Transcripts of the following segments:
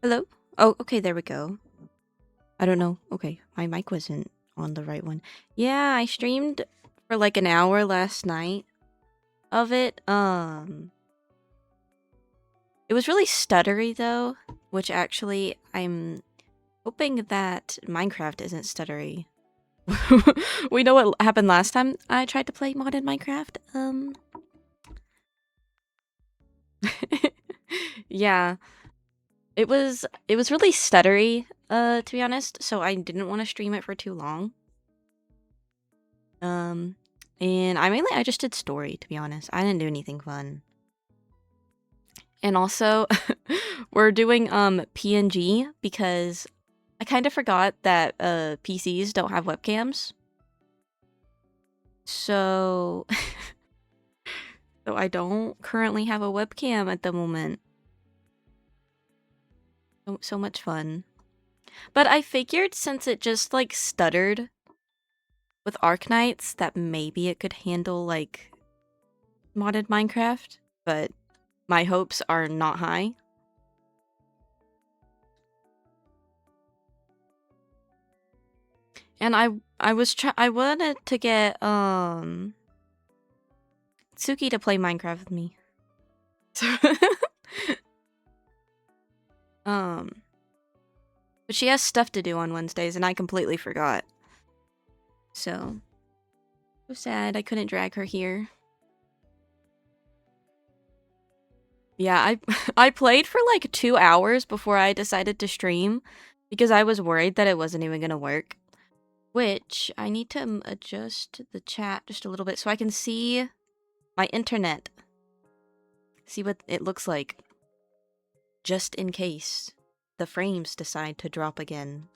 Hello? Oh, okay, there we go. I don't know. Okay, my mic wasn't on the right one. Yeah, I streamed for like an hour last night of it. It was really stuttery though, which actually I'm hoping that Minecraft isn't stuttery. We know what happened last time I tried to play modded Minecraft. Yeah. It was really stuttery, to be honest, so I didn't want to stream it for too long. Um, and I just did story, to be honest. I didn't do anything fun. And also, we're doing PNG because I kind of forgot that PCs don't have webcams. So so I don't currently have a webcam at the moment. So much fun. But I figured since it just like stuttered with Arknights that maybe it could handle like modded Minecraft, but my hopes are not high. And I wanted to get Suki to play Minecraft with me. But she has stuff to do on Wednesdays and I completely forgot. So sad I couldn't drag her here. Yeah, I played for like 2 hours before I decided to stream because I was worried that it wasn't even gonna work. Which I need to adjust the chat just a little bit so I can see my internet. See what it looks like. Just in case the frames decide to drop again.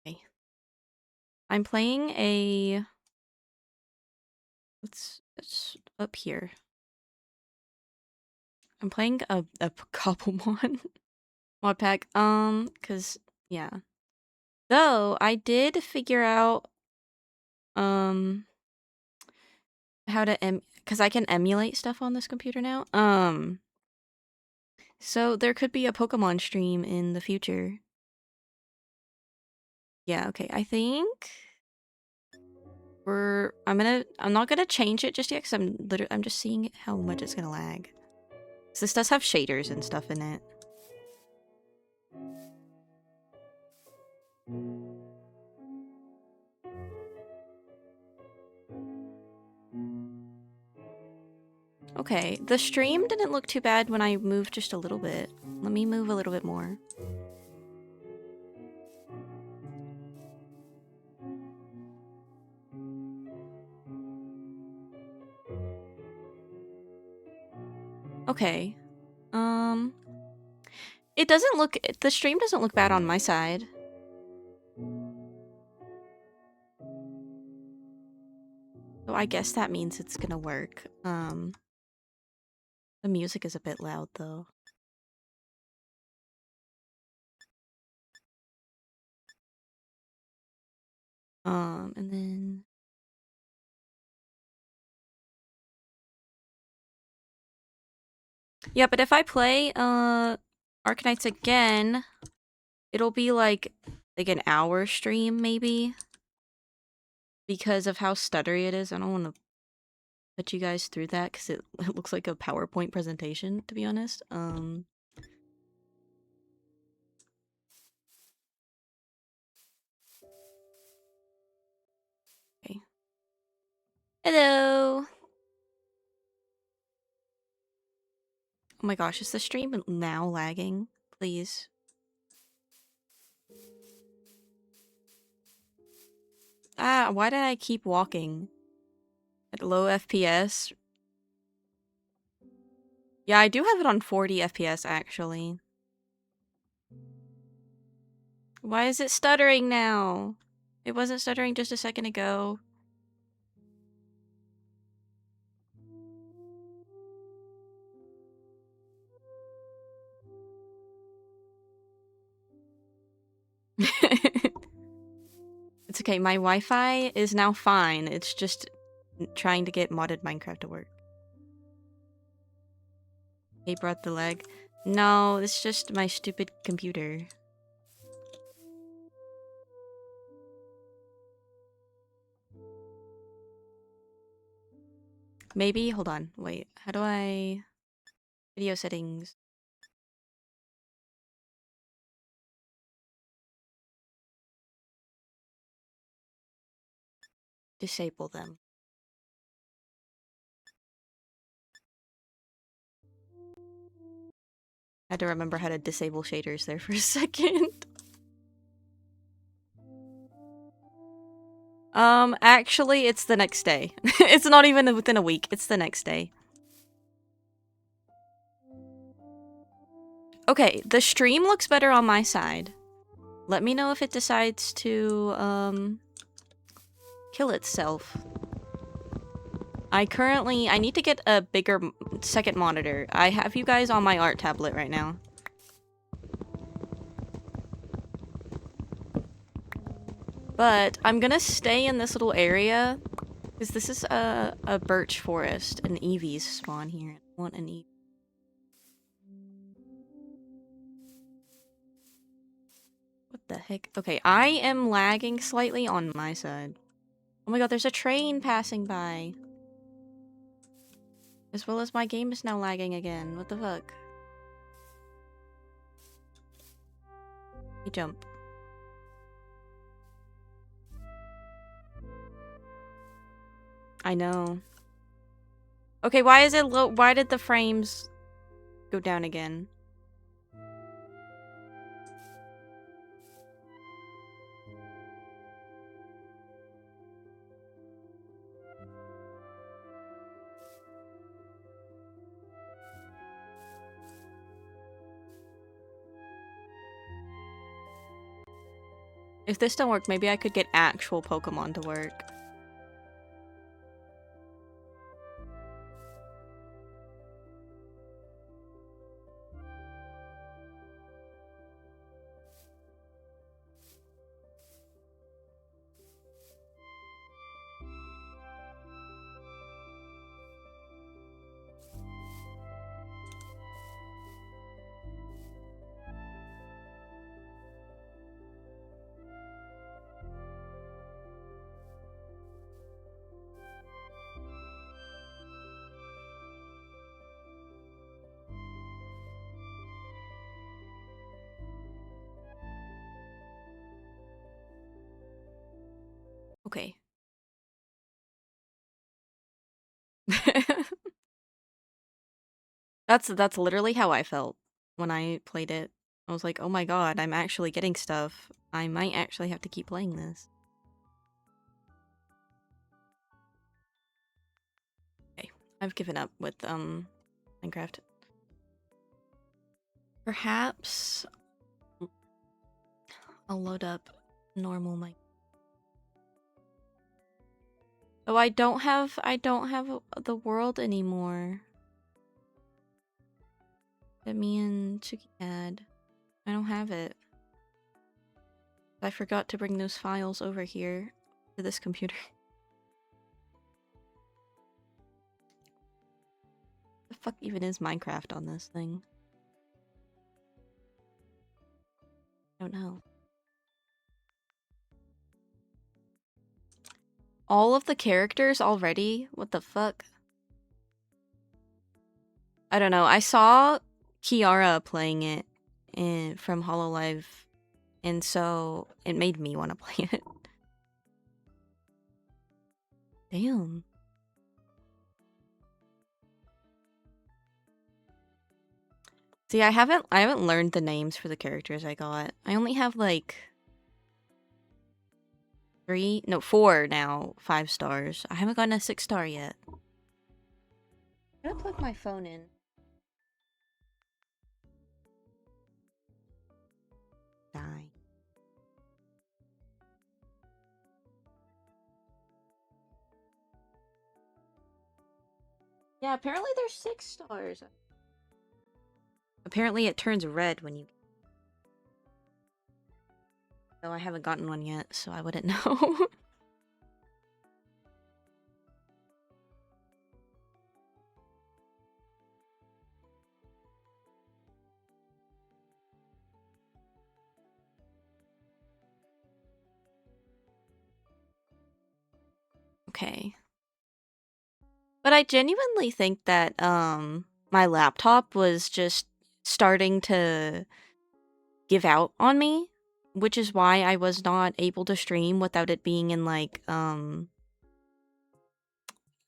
Okay. I'm playing a... It's up here. I'm playing a Cobblemon mod pack. Cause yeah. Though I did figure out how to cause I can emulate stuff on this computer now. So there could be a Pokemon stream in the future. Yeah, okay. I think I'm not gonna change it just yet because I'm just seeing how much it's gonna lag. So this does have shaders and stuff in it. Okay, the stream didn't look too bad when I moved just a little bit. Let me move a little bit more. Okay. It doesn't look, the stream doesn't look bad on my side. So I guess that means it's gonna work. The music is a bit loud though. And then... Yeah, but if I play, Arknights again, it'll be like an hour stream maybe. Because of how stuttery it is. I don't want to put you guys through that because it looks like a PowerPoint presentation, to be honest. Okay. Hello! Oh my gosh, is the stream now lagging? Please. Ah, why did I keep walking? At low FPS? Yeah, I do have it on 40 FPS actually. Why is it stuttering now? It wasn't stuttering just a second ago. It's okay, my Wi-Fi is now fine. It's just trying to get modded Minecraft to work. He brought the leg. No, it's just my stupid computer. Maybe, hold on, wait. How do I... Video settings. Disable them. I had to remember how to disable shaders there for a second. Actually, it's the next day. It's not even within a week. It's the next day. Okay, the stream looks better on my side. Let me know if it decides to, kill itself. I need to get a bigger second monitor. I have you guys on my art tablet right now. But I'm gonna stay in this little area because this is a birch forest. An Eevee's spawn here. I want an Eevee. What the heck? Okay, I am lagging slightly on my side. Oh my god, there's a train passing by. As well as my game is now lagging again. What the fuck? You jump. I know. Okay, why is it low? Why did the frames go down again? If this don't work, maybe I could get actual Pokemon to work. Okay. That's literally how I felt when I played it. I was like, oh my god, I'm actually getting stuff. I might actually have to keep playing this. Okay, I've given up with, Minecraft. Perhaps I'll load up normal Minecraft. Oh, I don't have the world anymore that me and Tsuki had. I don't have it. I forgot to bring those files over here to this computer. The fuck even is Minecraft on this thing? I don't know. All of the characters already? What the fuck? I don't know. I saw Kiara playing it from HoloLive, and so it made me want to play it. Damn. See, I haven't learned the names for the characters I got. I only have like 4 now, 5 stars. I haven't gotten a 6-star yet. I'm gonna plug my phone in. Die. Yeah, apparently there's 6 stars. Apparently it turns red when you... Though I haven't gotten one yet, so I wouldn't know. Okay. But I genuinely think that my laptop was just starting to give out on me, which is why I was not able to stream without it being in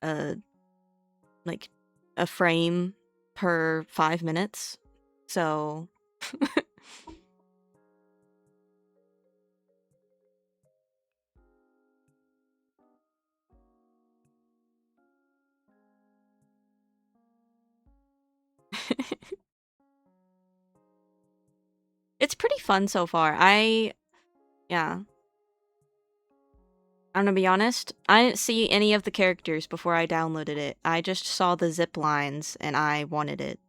a like a frame per 5 minutes. So it's pretty fun so far. Yeah. I'm gonna be honest, I didn't see any of the characters before I downloaded it. I just saw the zip lines and I wanted it.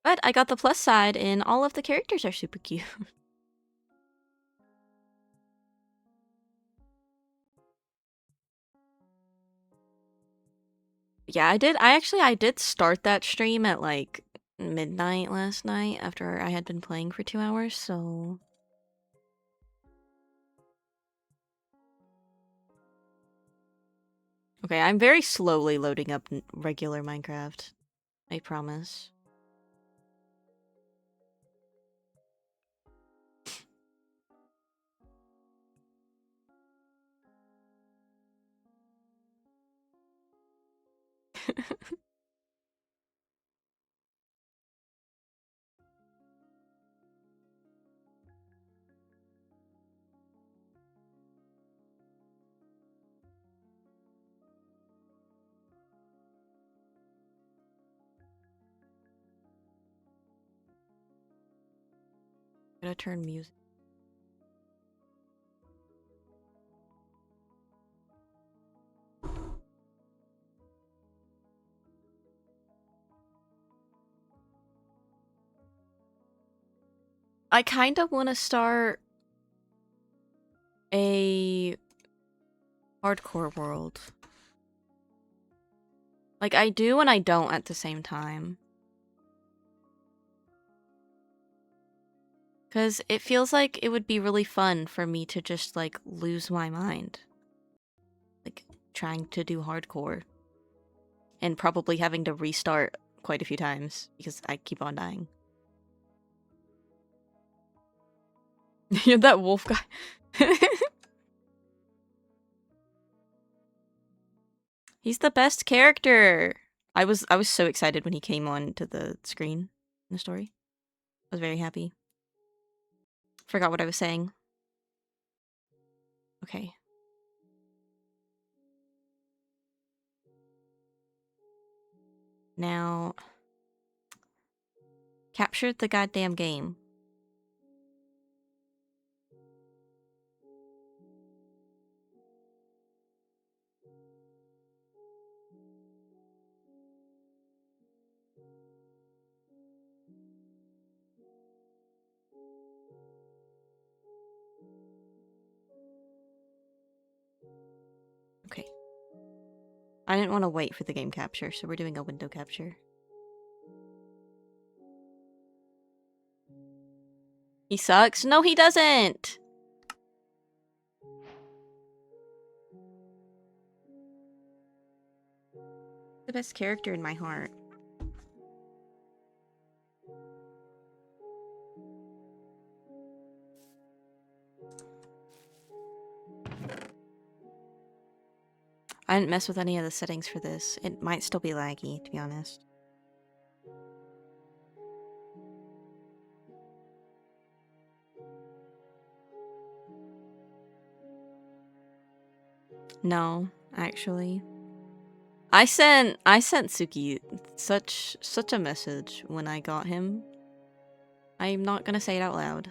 But I got the plus side and all of the characters are super cute. Yeah, I did start that stream at like midnight last night after I had been playing for 2 hours, so okay, I'm very slowly loading up regular Minecraft. I promise. Gotta turn music. I kind of want to start a hardcore world. Like, I do and I don't at the same time. Because it feels like it would be really fun for me to just, like, lose my mind. Like, trying to do hardcore. And probably having to restart quite a few times because I keep on dying. You're that wolf guy. He's the best character. I was so excited when he came on to the screen in the story. I was very happy. Forgot what I was saying. Okay. Now, capture the goddamn game. Okay. I didn't want to wait for the game capture, so we're doing a window capture. He sucks? No, he doesn't! The best character in my heart. I didn't mess with any of the settings for this. It might still be laggy, to be honest. No, actually. I sent Suki such a message when I got him. I'm not gonna say it out loud.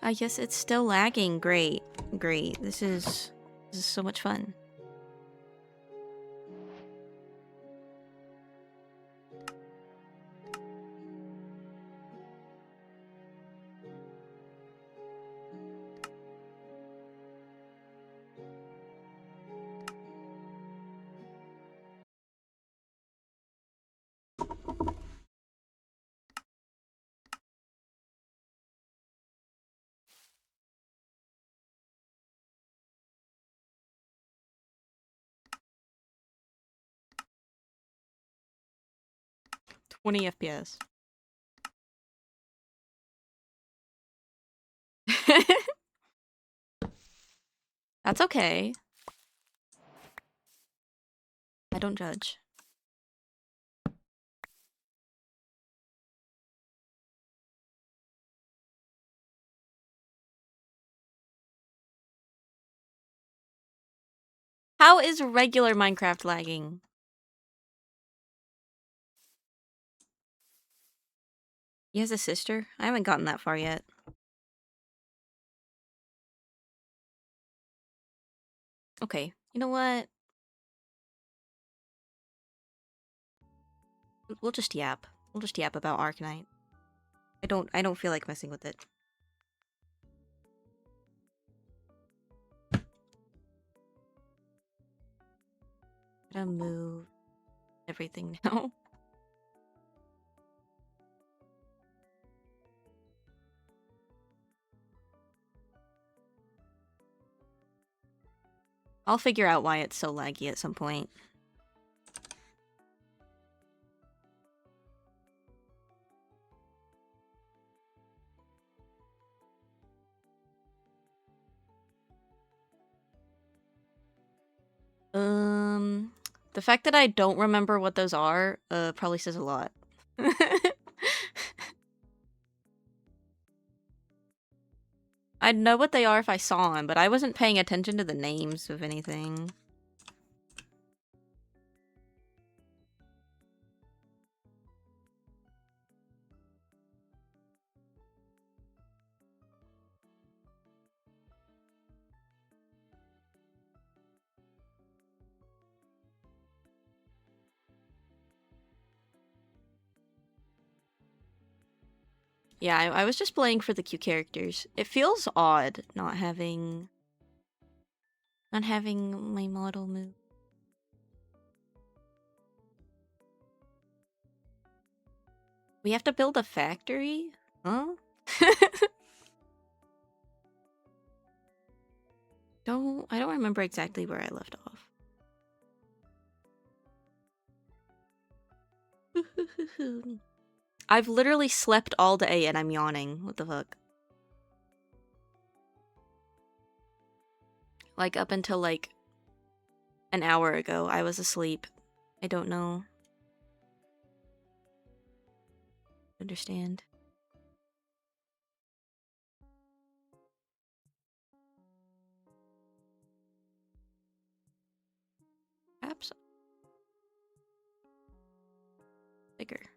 I guess it's still lagging. Great. Great. This is so much fun. $20 FPS. That's okay. I don't judge. How is regular Minecraft lagging? He has a sister? I haven't gotten that far yet. Okay. You know what? We'll just yap. We'll just yap about Arcanite. I don't feel like messing with it. Gotta move everything now. I'll figure out why it's so laggy at some point. The fact that I don't remember what those are, probably says a lot. I'd know what they are if I saw them, but I wasn't paying attention to the names of anything. Yeah, I was just playing for the cute characters. It feels odd not having my model move. We have to build a factory? Huh? I don't remember exactly where I left off. I've literally slept all day and I'm yawning. What the fuck? Like up until like an hour ago, I was asleep. I don't know. Understand. Perhaps bigger.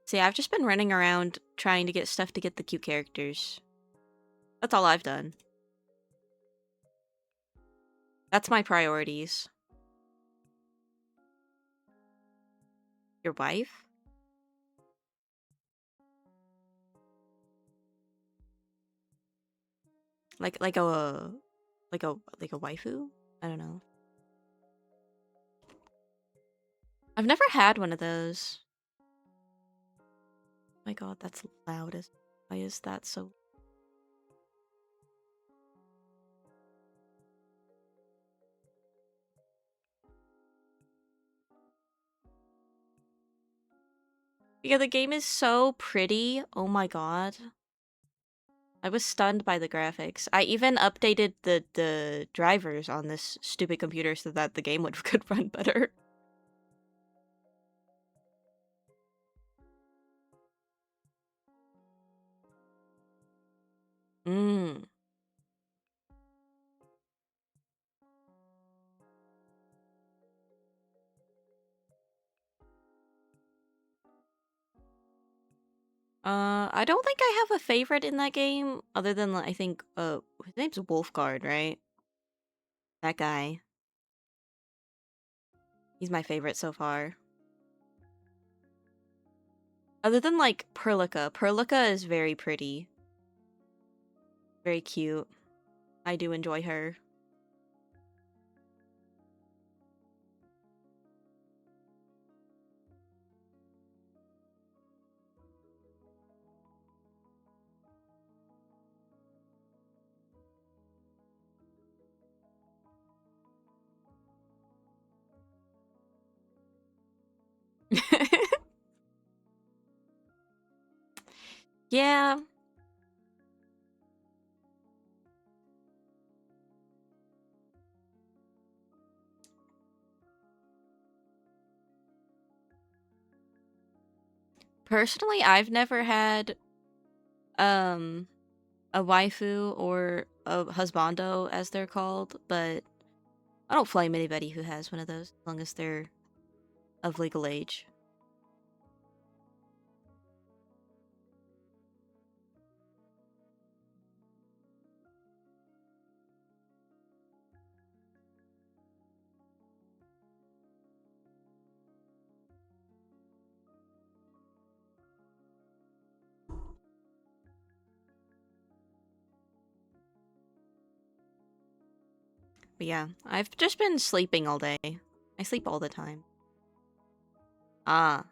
See, I've just been running around trying to get stuff to get the cute characters. That's all I've done. That's my priorities. Your wife? Like a waifu? I don't know. I've never had one of those. My god, that's loud as why is that so Yeah, the game is so pretty. Oh my god. I was stunned by the graphics. I even updated the drivers on this stupid computer so that the game could run better. Mmm. I don't think I have a favorite in that game other than I think his name's Wolfguard, right? That guy. He's my favorite so far. Other than like Perlica. Perlica is very pretty. Very cute. I do enjoy her. Yeah. Personally, I've never had um a waifu or a husbando as they're called, but I don't flame anybody who has one of those as long as they're of legal age. But yeah, I've just been sleeping all day. I sleep all the time. Ah,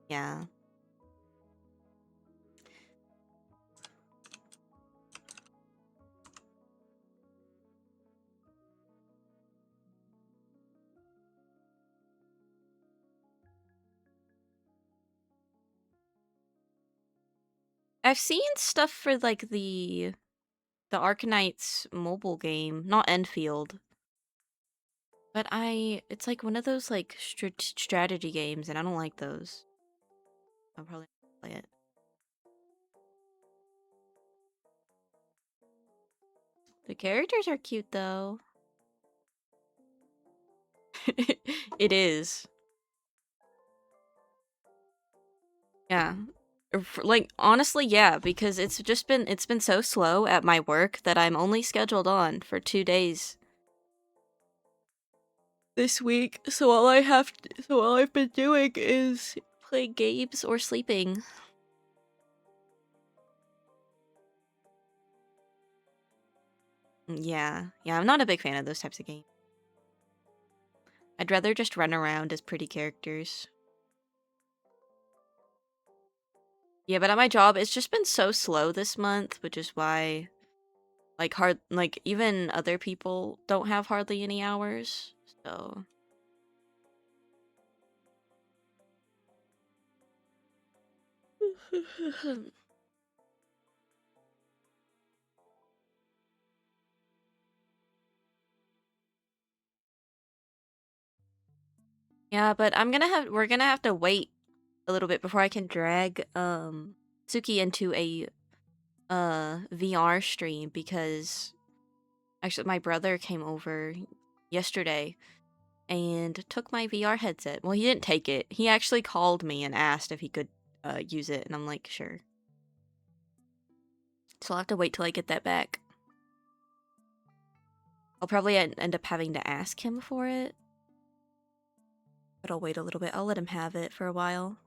yeah. I've seen stuff for like the Arkanites mobile game, not Enfield. But it's like one of those like strategy games, and I don't like those. I'll probably play it. The characters are cute though. It is. Yeah. Like honestly, yeah, because it's been so slow at my work that I'm only scheduled on for 2 days this week. So all I've been doing is playing games or sleeping. Yeah, yeah, I'm not a big fan of those types of games. I'd rather just run around as pretty characters. Yeah, but at my job, it's just been so slow this month, which is why, like, even other people don't have hardly any hours. So, yeah, but we're gonna have to wait a little bit before I can drag, Suki into a, VR stream because actually my brother came over yesterday and took my VR headset. Well, he didn't take it. He actually called me and asked if he could, use it, and I'm like, sure. So I'll have to wait till I get that back. I'll probably end up having to ask him for it, but I'll wait a little bit. I'll let him have it for a while.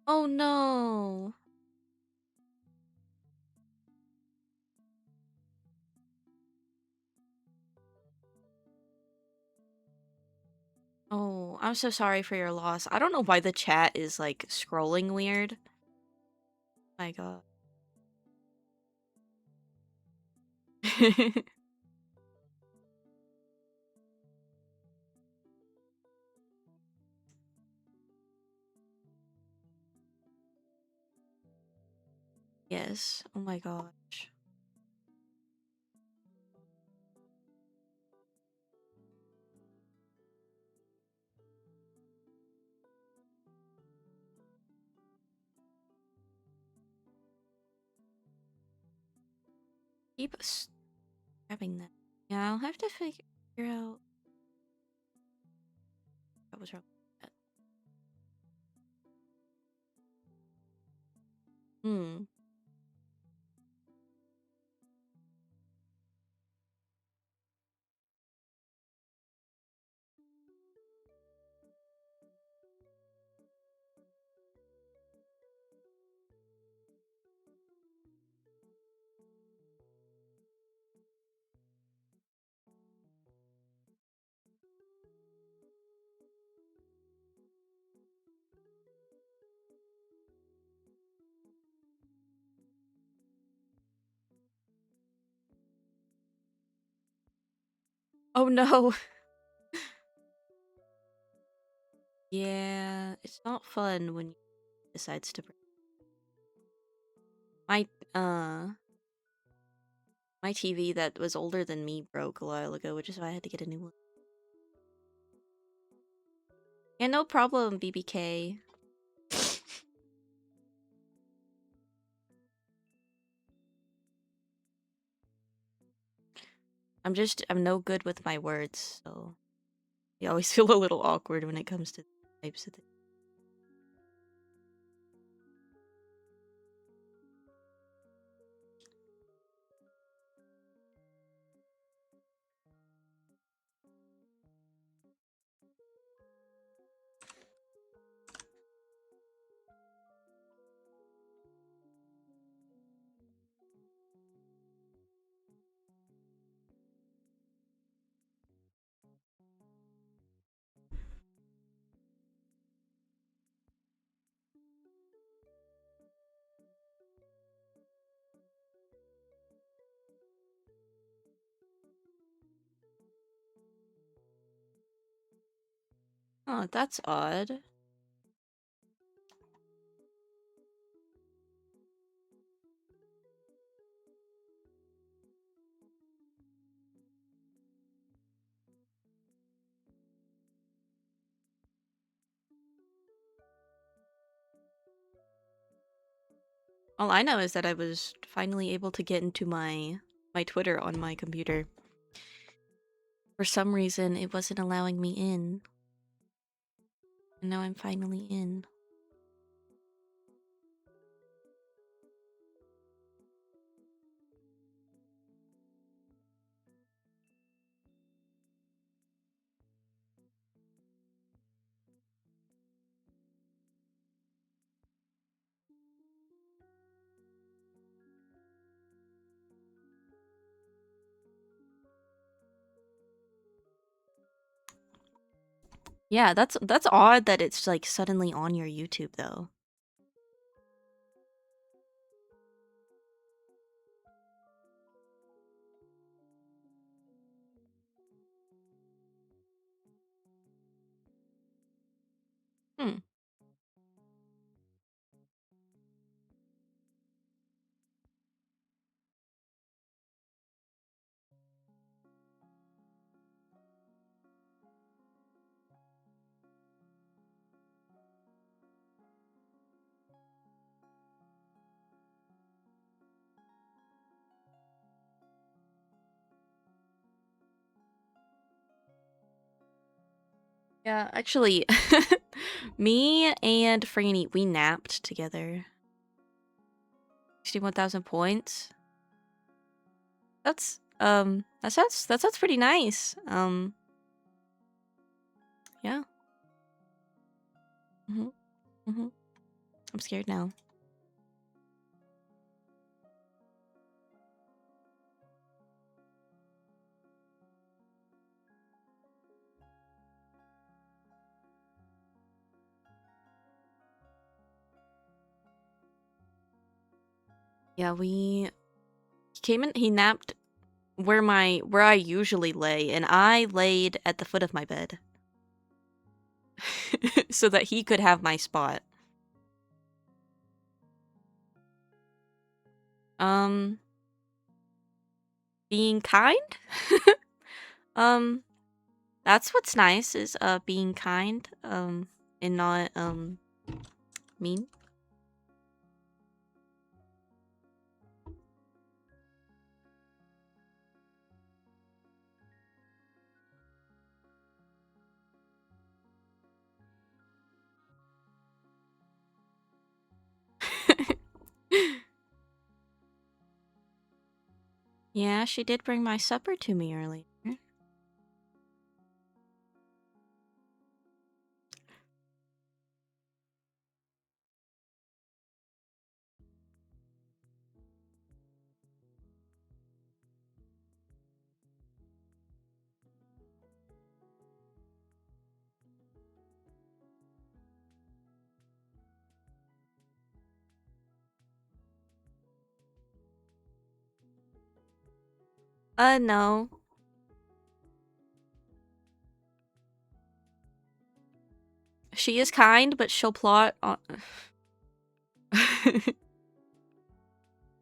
Oh no! Oh, I'm so sorry for your loss. I don't know why the chat is like scrolling weird. My god. Yes. Oh my gosh. Keep grabbing that. Yeah, I'll have to figure out what was wrong with that. Hmm. Oh no. Yeah, it's not fun when you decides to break. My uh my TV that was older than me broke a while ago, which is why I had to get a new one. Yeah, no problem, BBK. I'm no good with my words, so I always feel a little awkward when it comes to types of things. Oh, that's odd. All I know is that I was finally able to get into my Twitter on my computer. For some reason, it wasn't allowing me in. And now I'm finally in. Yeah, that's odd that it's like suddenly on your YouTube though. Hmm. Yeah, actually, me and Franny, we napped together. 61,000 points. That sounds pretty nice. Yeah. Mhm. Mhm. I'm scared now. Yeah, he came in, he napped where I usually lay, and I laid at the foot of my bed. So that he could have my spot. Um, being kind? Um, that's what's nice is being kind, and not mean. Yeah, she did bring my supper to me earlier. No. She is kind, but she'll plot on.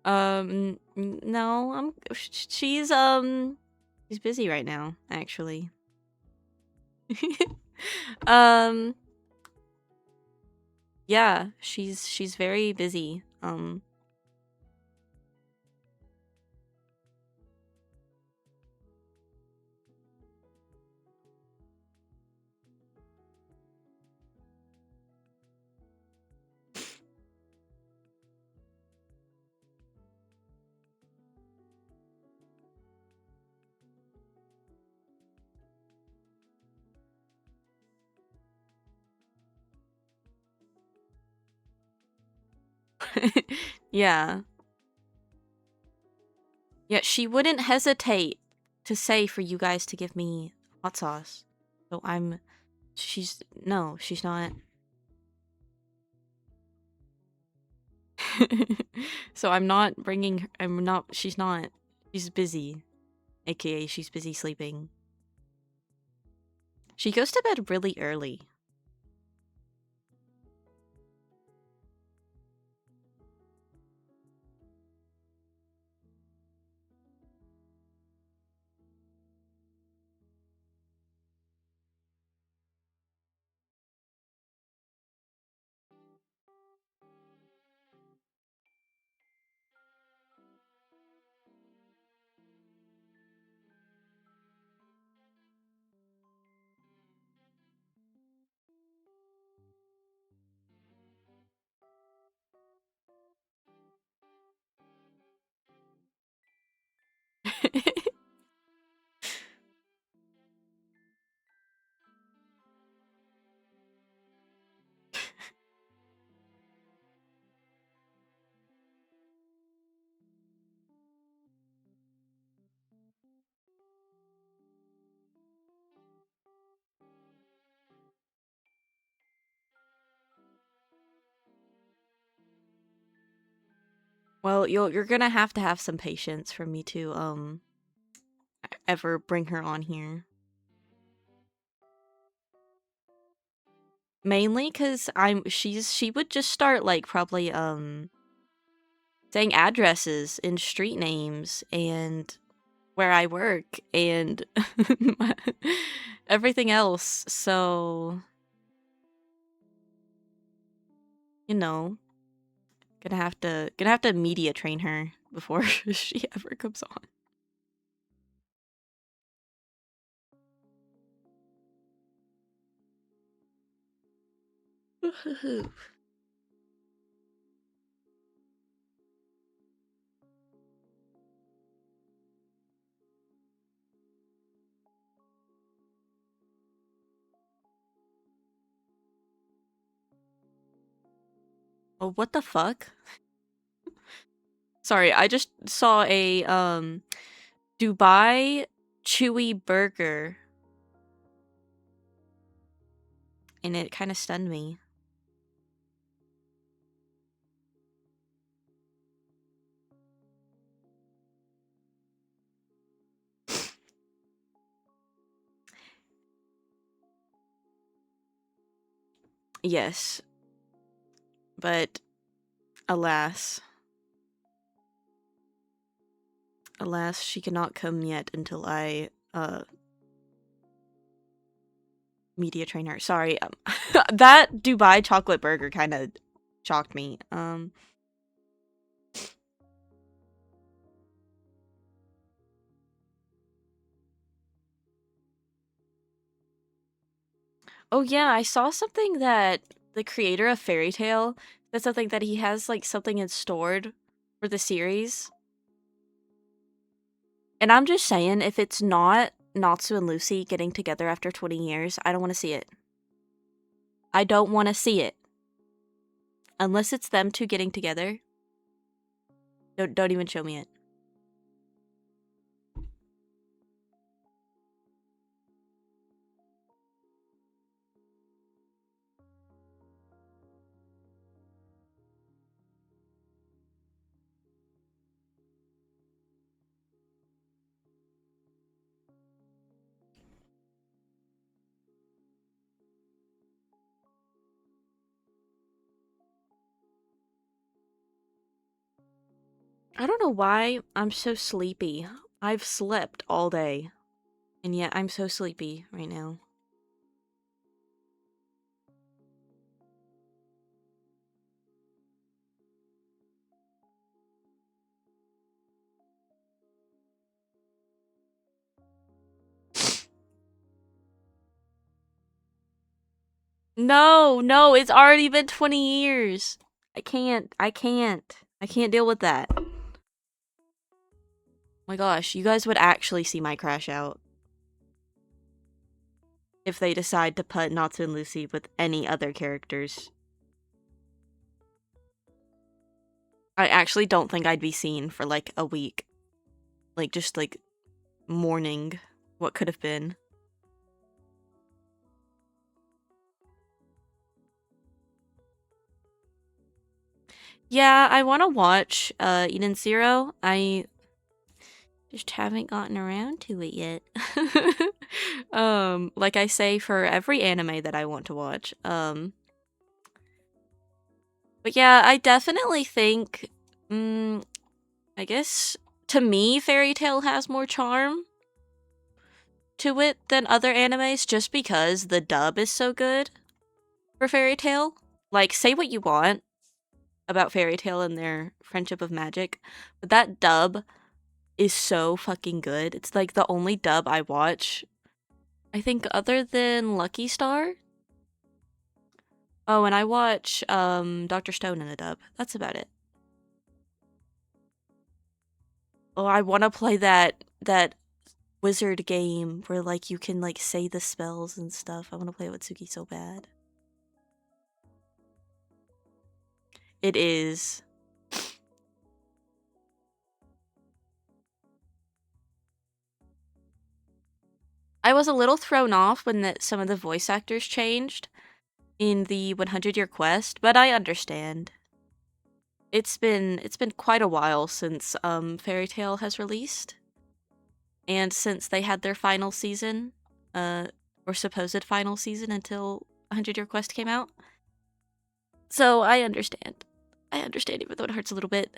No, she's busy right now, actually. um, yeah, she's very busy. Yeah. Yeah, she wouldn't hesitate to say for you guys to give me hot sauce. So no, she's not. So she's not. She's busy. AKA she's busy sleeping. She goes to bed really early. Well, you're gonna have to have some patience for me to ever bring her on here. Mainly because she would just start like probably saying addresses and street names and where I work and everything else. So, you know, gonna have to media train her before she ever comes on. Oh, what the fuck? Sorry, I just saw a Dubai chewy burger and it kind of stunned me. Yes, but alas, alas, she cannot come yet until I media train her. Sorry, that Dubai chocolate burger kind of shocked me. Oh yeah, I saw something that the creator of Fairy Tale said something that he has like something in stored for the series. And I'm just saying, if it's not Natsu and Lucy getting together after 20 years, I don't want to see it. I don't want to see it. Unless it's them two getting together. Don't even show me it. I don't know why I'm so sleepy. I've slept all day. And yet I'm so sleepy right now. No, it's already been 20 years. I can't deal with that. Oh my gosh, you guys would actually see my crash out if they decide to put Natsu and Lucy with any other characters. I actually don't think I'd be seen for like a week. Like, just like mourning what could have been. Yeah, I want to watch Eden Zero. I just haven't gotten around to it yet. Like I say for every anime that I want to watch. But yeah, I definitely think I guess to me Fairy Tail has more charm to it than other animes just because the dub is so good for Fairy Tail. Like, say what you want about Fairy Tail and their friendship of magic, but that dub is so fucking good. It's like the only dub I watch, I think, other than Lucky Star. Oh, and I watch Dr. Stone in a dub. That's about it. Oh, I want to play that wizard game where like you can like say the spells and stuff. I want to play it with Suki so bad. It is. I was a little thrown off when some of the voice actors changed in the 100-year quest, but I understand. It's been quite a while since Fairy Tail has released, and since they had their final season, or supposed final season until 100-year quest came out. So I understand. I understand, even though it hurts a little bit.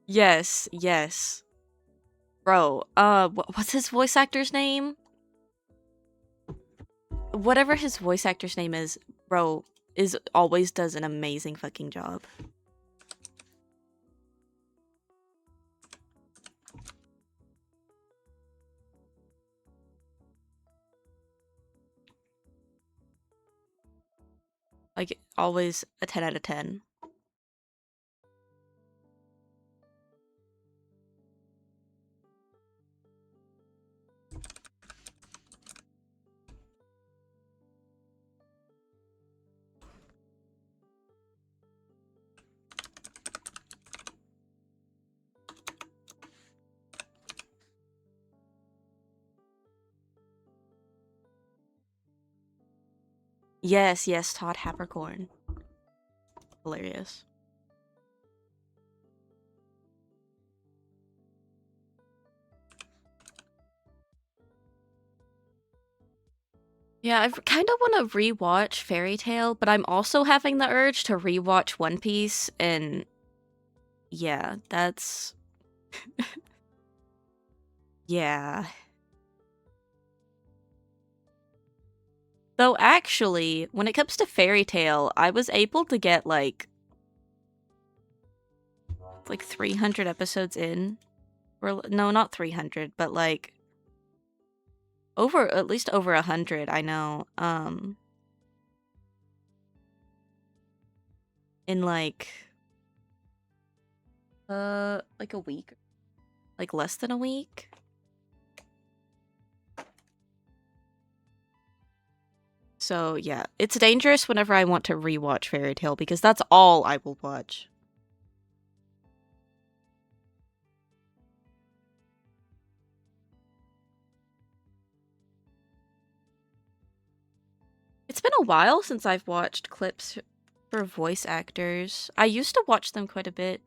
Yes. Bro, what's his voice actor's name? Whatever his voice actor's name is, bro, always does an amazing fucking job. Like, always a 10 out of 10. Yes, Todd Habercorn. Hilarious. Yeah, I kind of want to rewatch Fairy Tail, but I'm also having the urge to rewatch One Piece, and Yeah, that's... yeah. Though actually, when it comes to Fairy Tail, I was able to get like 300 episodes in. Or no, not 300, but like over at least over 100, I know. In like a week. Like less than a week. So yeah, it's dangerous whenever I want to rewatch Fairy Tail because that's all I will watch. It's been a while since I've watched clips for voice actors. I used to watch them quite a bit.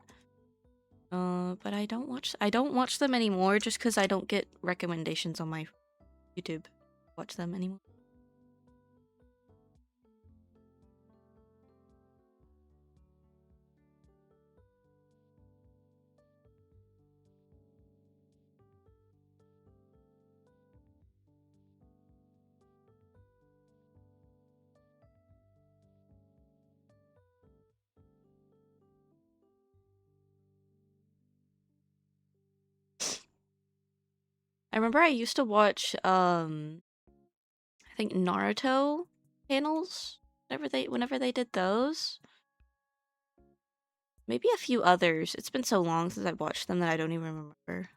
But I don't watch them anymore just because I don't get recommendations on my YouTube. Watch them anymore. I remember I used to watch I think Naruto panels whenever they did those. Maybe a few others. It's been so long since I've watched them that I don't even remember.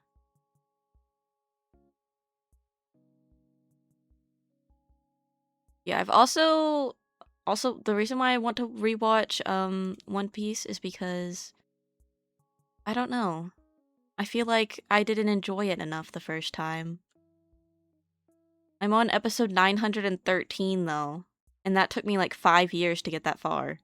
Yeah, I've also the reason why I want to rewatch One Piece is because I don't know. I feel like I didn't enjoy it enough the first time. I'm on episode 913 though, and that took me like 5 years to get that far.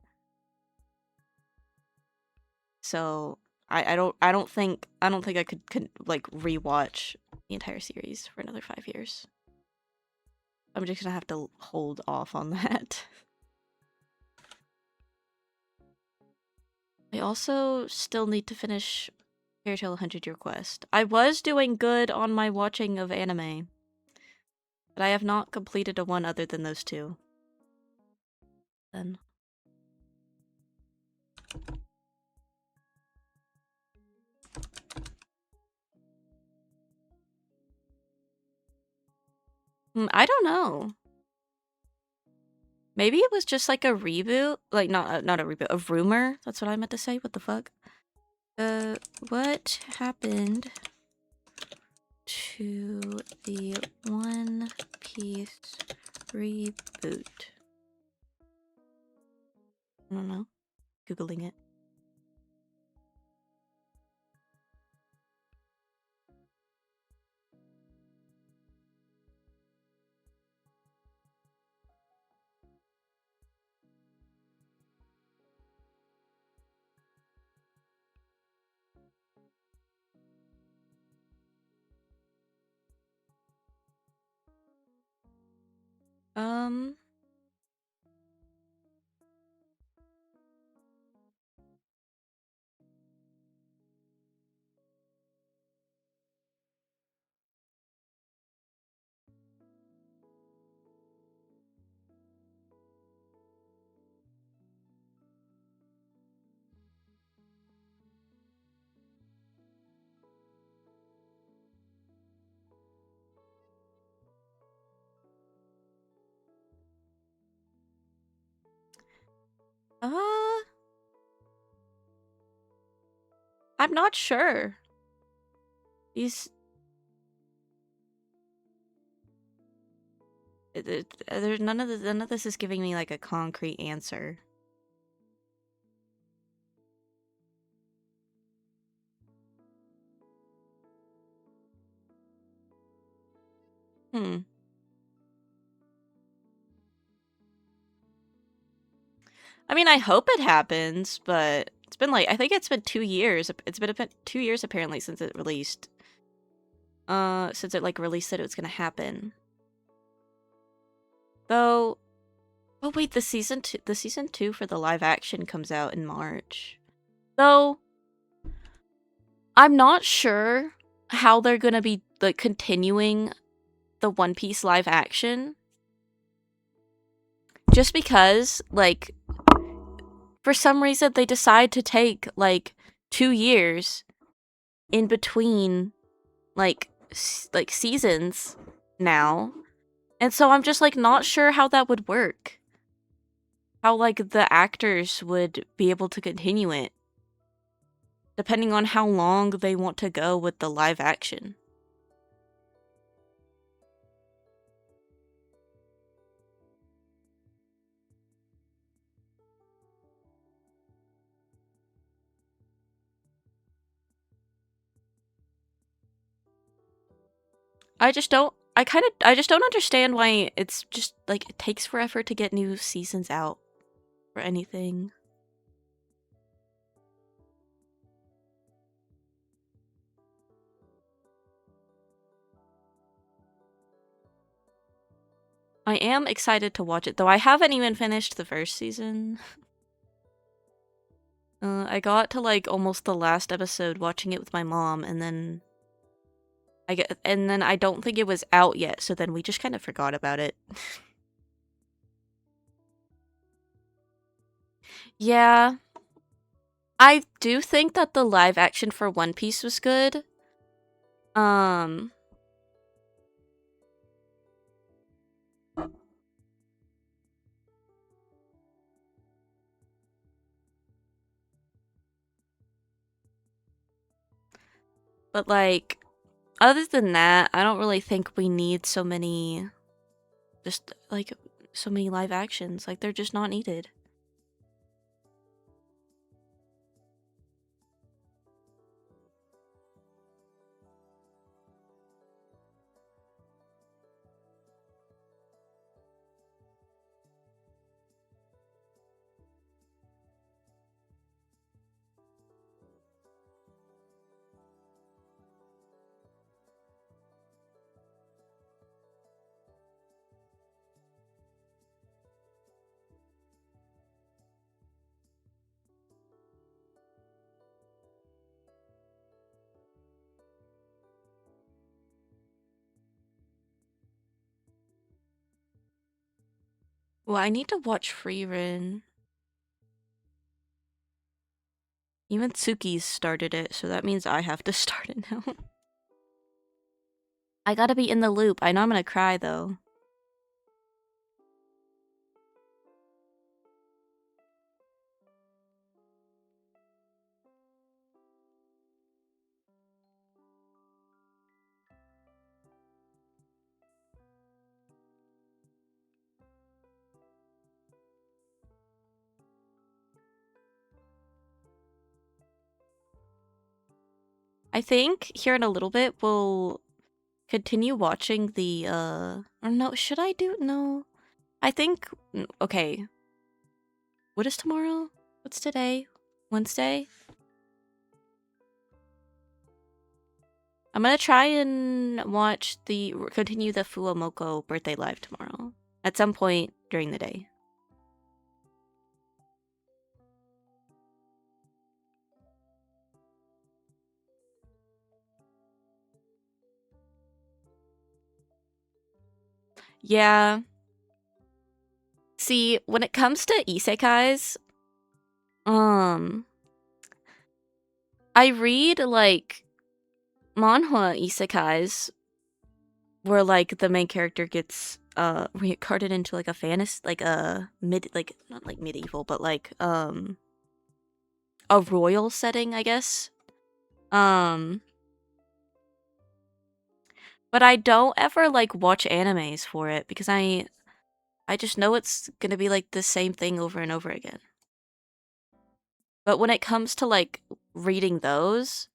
So I don't think I could like rewatch the entire series for another 5 years. I'm just gonna have to hold off on that. I also still need to finish Fairy Tail 100 Year Quest. I was doing good on my watching of anime, but I have not completed a one other than those two. Then. I don't know. Maybe it was just like a reboot, like not a reboot, a rumor. That's what I meant to say. What the fuck? What happened to the One Piece reboot? I don't know. Googling it. Um. Uh. I'm not sure. These. There's none of this is giving me like a concrete answer. Hmm. I mean, I hope it happens, but it's been like I think it's been 2 years. It's been 2 years apparently since it released. Since it like released that it was gonna happen. Though, oh wait, the season two for the live action comes out in March. Though, I'm not sure how they're gonna be like continuing the One Piece live action. Just because, like, for some reason they decide to take like 2 years in between like like seasons now. And so I'm just like not sure how that would work. How like the actors would be able to continue it depending on how long they want to go with the live action. I just don't understand why it's just like it takes forever to get new seasons out for anything. I am excited to watch it though. I haven't even finished the first season. I got to like almost the last episode watching it with my mom, and then I don't think it was out yet, so then we just kind of forgot about it. Yeah, I do think that the live action for One Piece was good. Um, but like other than that, I don't really think we need so many just like so many live actions. Like they're just not needed. Well, I need to watch Frieren. Even Tsuki's started it, so that means I have to start it now. I gotta be in the loop. I know I'm gonna cry though. I think here in a little bit we'll continue watching the or no, should I do no? I think okay. What is tomorrow? What's today? Wednesday? I'm gonna try and continue the Fuamoko birthday live tomorrow. At some point during the day. Yeah. See, when it comes to isekais, um, I read like manhwa isekais where like the main character gets reincarnated into like a fantasy, like a like not like medieval, but like a royal setting, I guess. Um, but I don't ever like watch animes for it because I just know it's gonna be like the same thing over and over again. But when it comes to like reading those,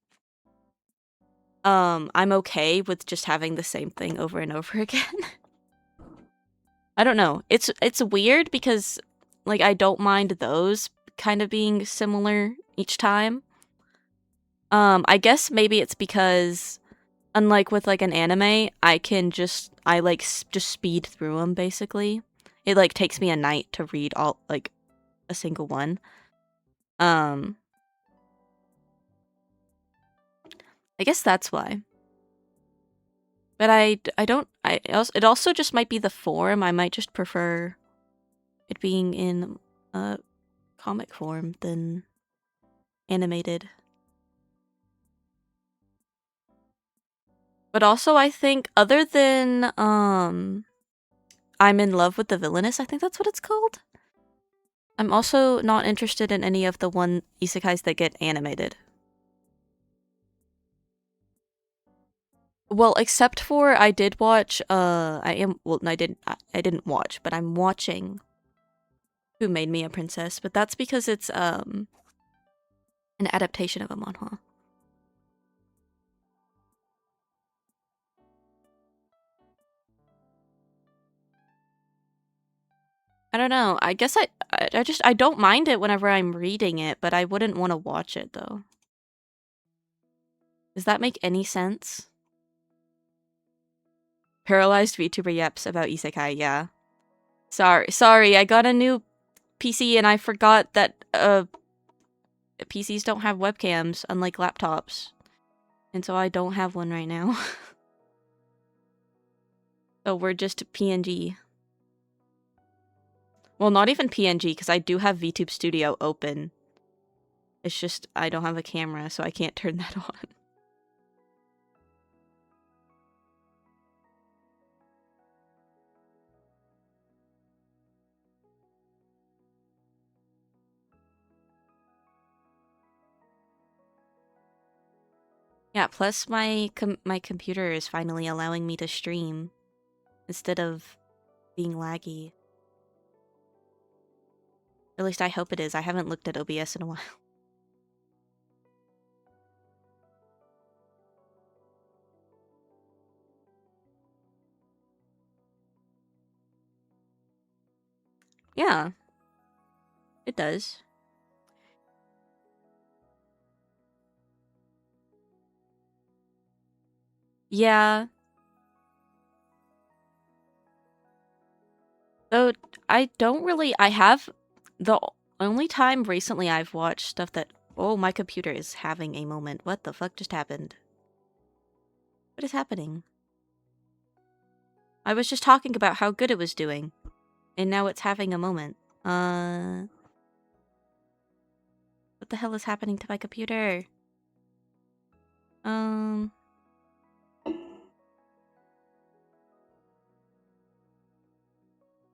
I'm okay with just having the same thing over and over again. I don't know. It's weird because like I don't mind those kind of being similar each time. I guess maybe it's because unlike with like an anime, I like just speed through them basically. It like takes me a night to read all like a single one. Um I guess that's why. But I don't, it also just might be the form. I might just prefer it being in comic form than animated. But also I think other than I'm in love with the villainess, I think that's what it's called. I'm also not interested in any of the one isekais that get animated. Well, except for I did watch I didn't watch, but I'm watching Who Made Me a Princess, but that's because it's an adaptation of a manhwa. I don't know. I guess I don't mind it whenever I'm reading it, but I wouldn't want to watch it though. Does that make any sense? Paralyzed VTuber yeps about isekai, yeah. Sorry, I got a new PC and I forgot that PCs don't have webcams unlike laptops. And so I don't have one right now. So we're just PNG. Well, not even PNG because I do have VTube Studio open. It's just I don't have a camera, so I can't turn that on. Yeah, plus my computer is finally allowing me to stream instead of being laggy. At least I hope it is. I haven't looked at OBS in a while. Yeah, it does. Yeah. Though I don't really I have the only time recently I've watched stuff that oh, my computer is having a moment. What the fuck just happened? What is happening? I was just talking about how good it was doing, and now it's having a moment. What the hell is happening to my computer? Um,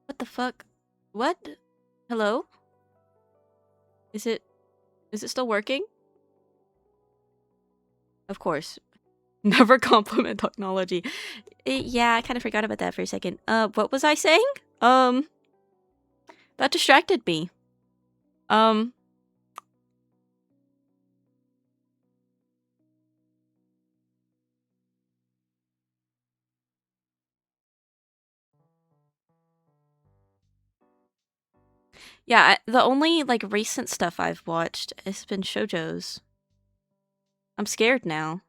what the fuck? What? Hello? Is it still working? Of course. Never compliment technology. Yeah, I kind of forgot about that for a second. What was I saying? Um, that distracted me. Um, yeah, the only like recent stuff I've watched has been shoujo's. I'm scared now.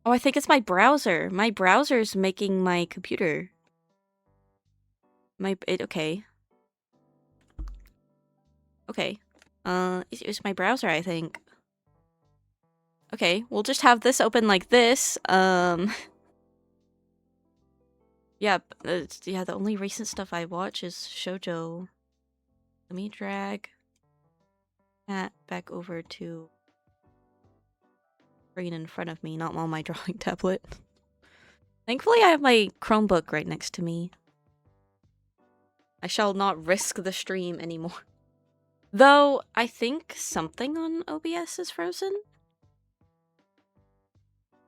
Oh, I think it's my browser. My browser's making my computer. Okay. Okay. It's my browser, I think. Okay, we'll just have this open like this. Yeah, yeah, the only recent stuff I watch is shoujo. Let me drag that back over to screen in front of me, not on my drawing tablet. Thankfully, I have my Chromebook right next to me. I shall not risk the stream anymore. Though, I think something on OBS is frozen.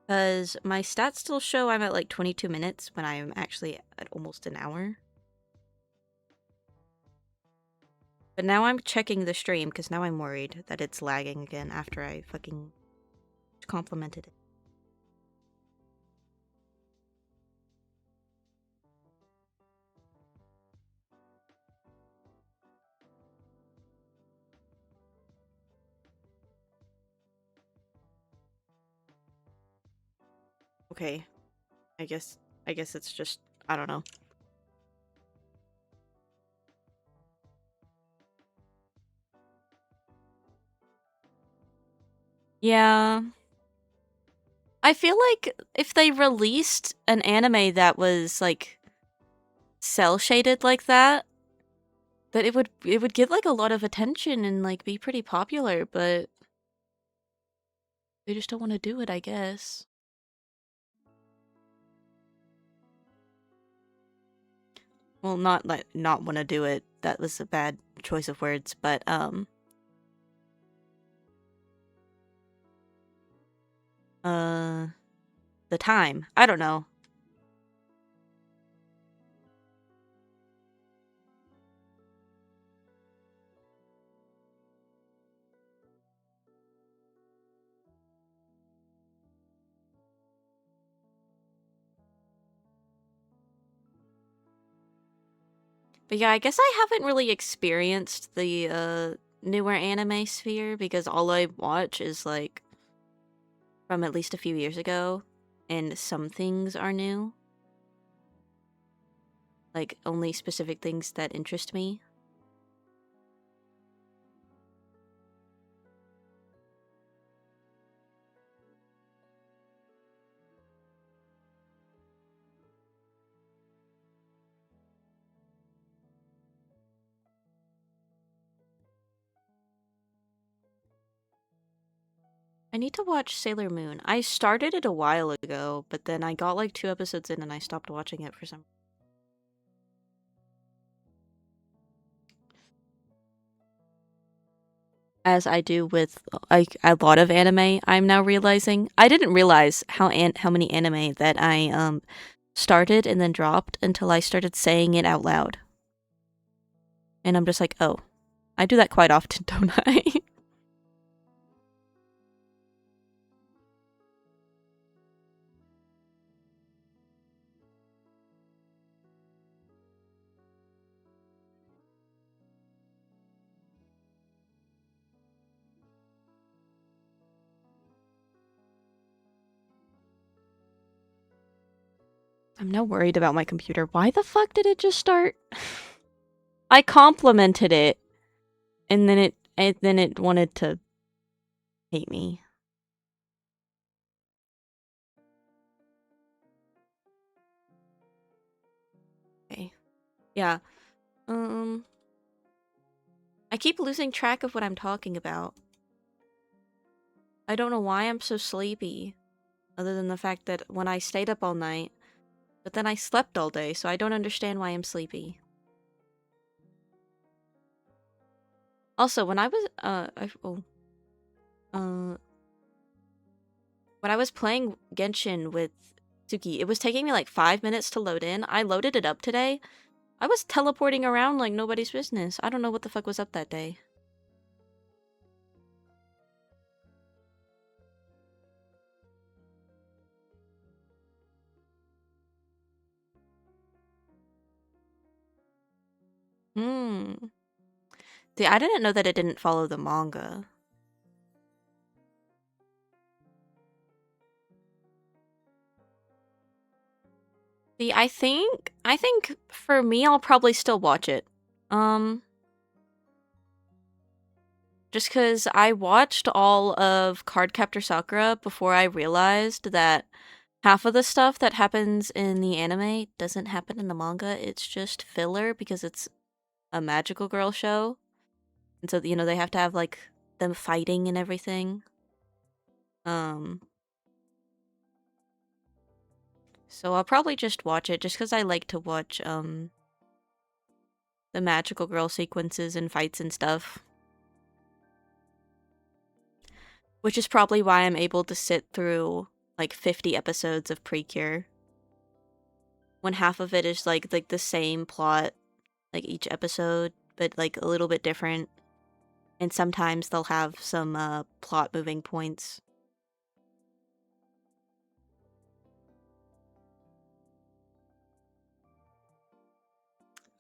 Because my stats still show I'm at like 22 minutes when I'm actually at almost an hour. But now I'm checking the stream because now I'm worried that it's lagging again after I fucking complimented it. Okay. I guess it's just I don't know. Yeah. I feel like if they released an anime that was like cell shaded like that, that it would get like a lot of attention and like be pretty popular, but they just don't want to do it, I guess. Well, not like not want to do it. That was a bad choice of words, but uh the time. I don't know. But yeah, I guess I haven't really experienced the newer anime sphere because all I watch is like from at least a few years ago, and some things are new. Like only specific things that interest me. I need to watch Sailor Moon. I started it a while ago, but then I got like 2 episodes in and I stopped watching it for some. As I do with like a lot of anime, I'm now realizing I didn't realize how many anime that I started and then dropped until I started saying it out loud. And I'm just like, oh, I do that quite often, don't I? I'm now worried about my computer. Why the fuck did it just start? I complimented it, and then it wanted to hate me. Okay. Yeah. Um I keep losing track of what I'm talking about. I don't know why I'm so sleepy, other than the fact that when I stayed up all night, but then I slept all day, so I don't understand why I'm sleepy. Also, when I was uh when I was playing Genshin with Suki, it was taking me like 5 minutes to load in. I loaded it up today. I was teleporting around like nobody's business. I don't know what the fuck was up that day. Hmm. See, I didn't know that it didn't follow the manga. See, I think for me I'll probably still watch it. Um just cuz I watched all of Cardcaptor Sakura before I realized that half of the stuff that happens in the anime doesn't happen in the manga. It's just filler because it's a magical girl show. And so, they have to have like them fighting and everything. Um so I'll probably just watch it just cuz I like to watch the magical girl sequences and fights and stuff. Which is probably why I'm able to sit through like 50 episodes of Precure. When half of it is like the same plot, like each episode, but like a little bit different. And sometimes they'll have some plot moving points.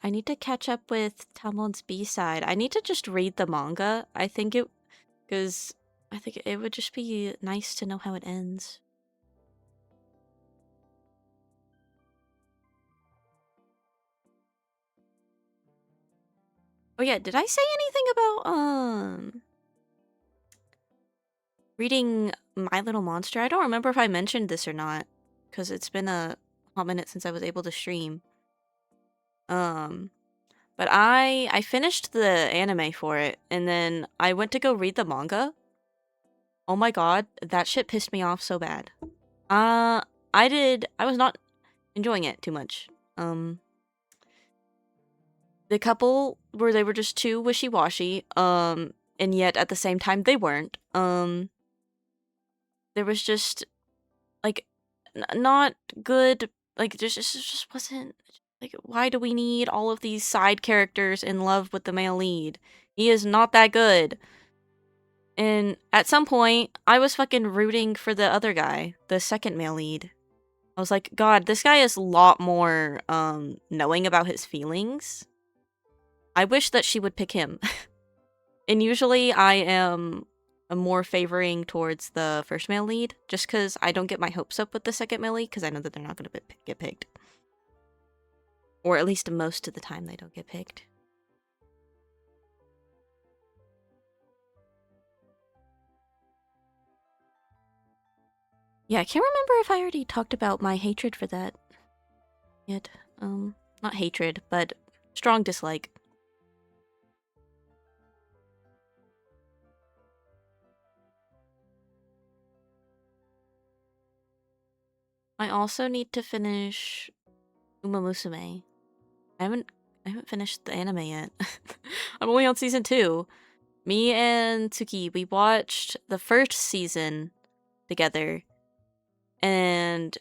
I need to catch up with Tamon's B-side. I need to just read the manga. Because I think it would just be nice to know how it ends. Oh yeah, did I say anything about reading My Little Monster. I don't remember if I mentioned this or not, because it's been a hot minute since I was able to stream. Um, but I finished the anime for it, and then I went to go read the manga. Oh my god, that shit pissed me off so bad. Uh, I was not enjoying it too much. The couple they were just too wishy-washy, and yet at the same time they weren't. There was just like not good, like just wasn't like, why do we need all of these side characters in love with the male lead? He is not that good. And at some point, I was fucking rooting for the other guy, the second male lead. I was like, God, this guy is a lot more knowing about his feelings. I wish that she would pick him. And usually I am more favoring towards the first male lead, just because I don't get my hopes up with the second male lead, because I know that they're not going to get picked. Or at least most of the time they don't get picked. Yeah, I can't remember if I already talked about my hatred for that yet. Not hatred, but strong dislike. I also need to finish Uma Musume. I haven't finished the anime yet. I'm only on season 2. Me and Tsuki, we watched the first season together, and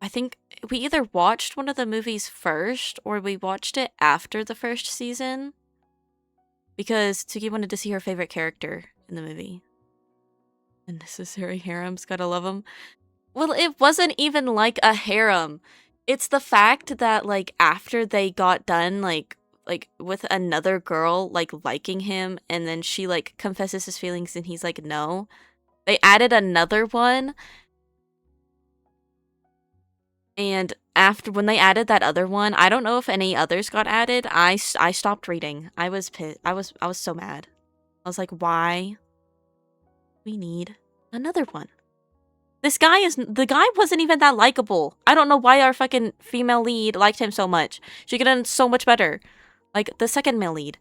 I think we either watched one of the movies first or we watched it after the first season, because Tsuki wanted to see her favorite character in the movie. Unnecessary harems, gotta love them. Well, it wasn't even like a harem. It's the fact that, like, after they got done, like with another girl, like, liking him, and then she, like, confesses his feelings and he's like, no. They added another one, and after, when they added that other one, I don't know if any others got added, I stopped reading. I was pissed. I was so mad. I was like, why? We need another one. The guy wasn't even that likable. I don't know why our fucking female lead liked him so much. She could have done so much better. Like, the second male lead.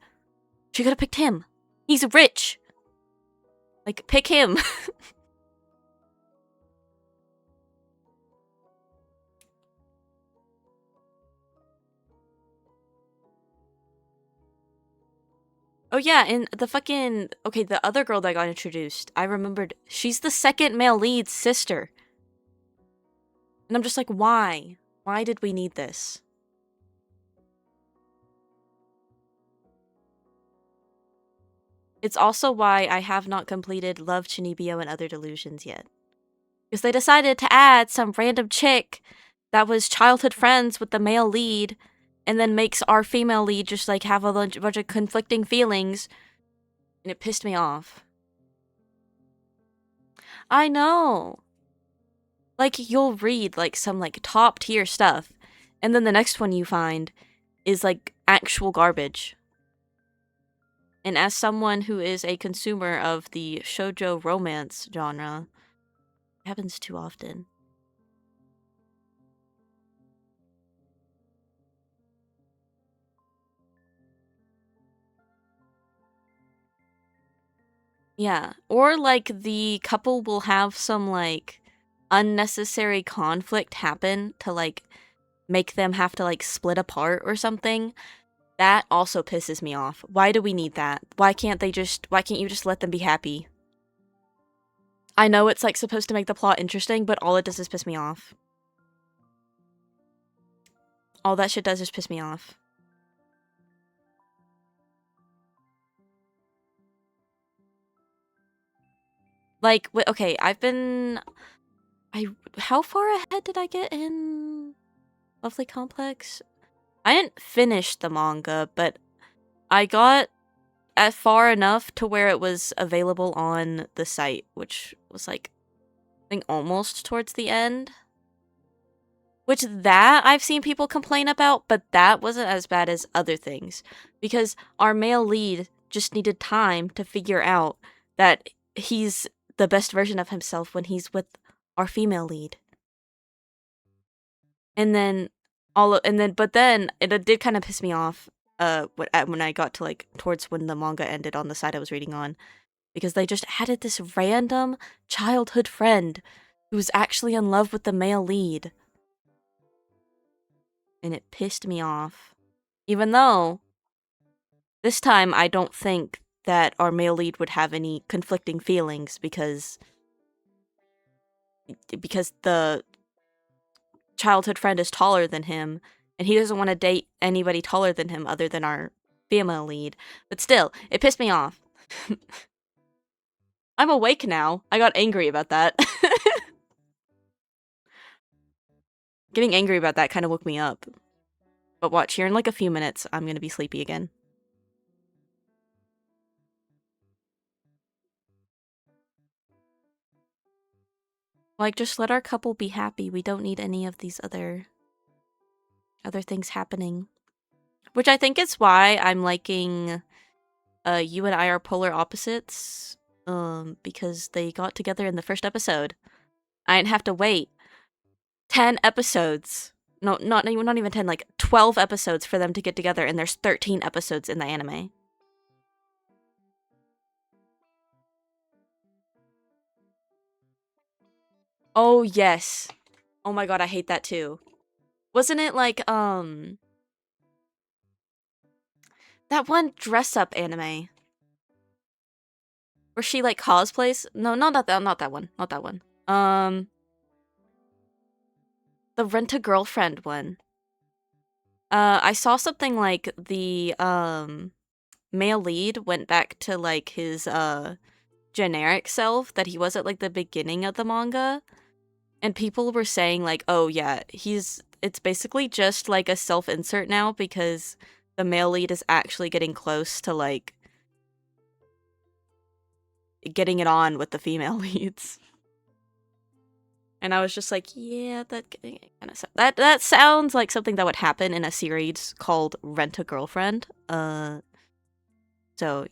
She could have picked him. He's rich. Like, pick him. Oh yeah, and the fucking... Okay, the other girl that got introduced, I remembered, she's the second male lead's sister. And I'm just like, why? Why did we need this? It's also why I have not completed Love, Chinibyo, and Other Delusions yet. Because they decided to add some random chick that was childhood friends with the male lead, and then makes our female lead just, like, have a bunch of conflicting feelings, and it pissed me off. I know! Like, you'll read, like, some, like, top-tier stuff, and then the next one you find is, like, actual garbage. And as someone who is a consumer of the shoujo romance genre, it happens too often. Yeah, or, like, the couple will have some, like, unnecessary conflict happen to, like, make them have to, like, split apart or something. That also pisses me off. Why do we need that? Why can't you just let them be happy? I know it's, like, supposed to make the plot interesting, but all it does is piss me off. All that shit does is piss me off. Like, okay, how far ahead did I get in Lovely Complex? I didn't finish the manga, but I got far enough to where it was available on the site, which was, like, I think almost towards the end. Which, that I've seen people complain about, but that wasn't as bad as other things. Because our male lead just needed time to figure out that he's the best version of himself when he's with our female lead. And then but then it did kind of piss me off when I got to like towards when the manga ended on the side I was reading on, because they just added this random childhood friend who's actually in love with the male lead. And it pissed me off. Even though this time I don't think that our male lead would have any conflicting feelings because the childhood friend is taller than him, and he doesn't want to date anybody taller than him other than our female lead. But still, it pissed me off. I'm awake now. I got angry about that. Getting angry about that kind of woke me up. But watch, here in like a few minutes, I'm gonna be sleepy again. Like, just let our couple be happy. We don't need any of these other things happening. Which I think is why I'm liking You and I Are Polar Opposites. Because they got together in the first episode. I didn't have to wait 10 episodes. No, not even 10, like 12 episodes for them to get together, and there's 13 episodes in the anime. Oh, yes. Oh my god, I hate that too. Wasn't it like, that one dress-up anime? Where she, like, cosplays? No, not that one. Not that one. The Rent-A-Girlfriend one. I saw something like the, male lead went back to, like, his, generic self that he was at, like, the beginning of the manga. And people were saying, like, oh, yeah, it's basically just, like, a self-insert now because the male lead is actually getting close to, like, getting it on with the female leads. And I was just like, yeah, that kind of that sounds like something that would happen in a series called Rent-A-Girlfriend. So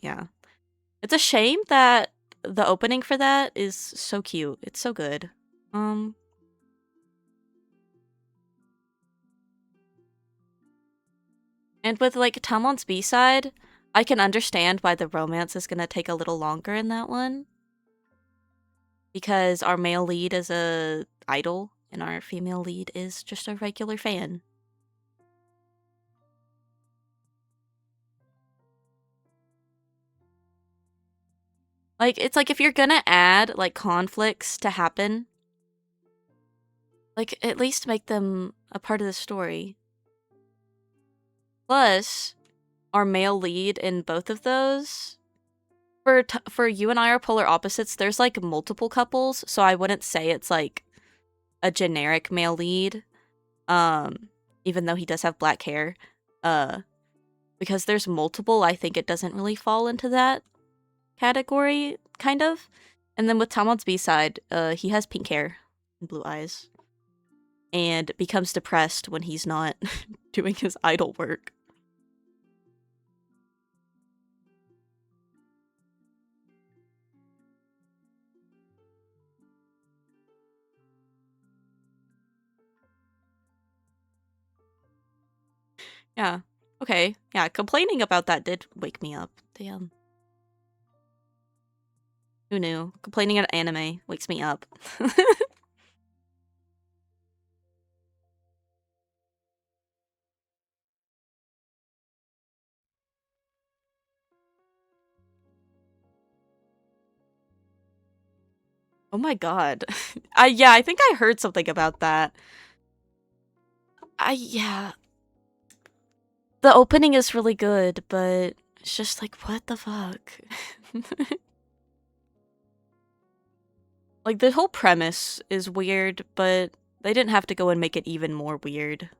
yeah, it's a shame that the opening for that is so cute. It's so good. And with like Tamon's B-side, I can understand why the romance is gonna take a little longer in that one. Because our male lead is a idol and our female lead is just a regular fan. Like, it's like if you're gonna add, like, conflicts to happen, like, at least make them a part of the story. Plus, our male lead in both of those, for You and I Are Polar Opposites, there's, like, multiple couples, so I wouldn't say it's, like, a generic male lead, even though he does have black hair. Because there's multiple, I think it doesn't really fall into that category, kind of. And then with Tamon's B-side, he has pink hair and blue eyes. And becomes depressed when he's not doing his idol work. Yeah. Okay. Yeah, complaining about that did wake me up. Damn. Who knew? Complaining at anime wakes me up. Oh my god. Yeah, I think I heard something about that. Yeah. The opening is really good, but it's just like, what the fuck? Like, the whole premise is weird, but they didn't have to go and make it even more weird.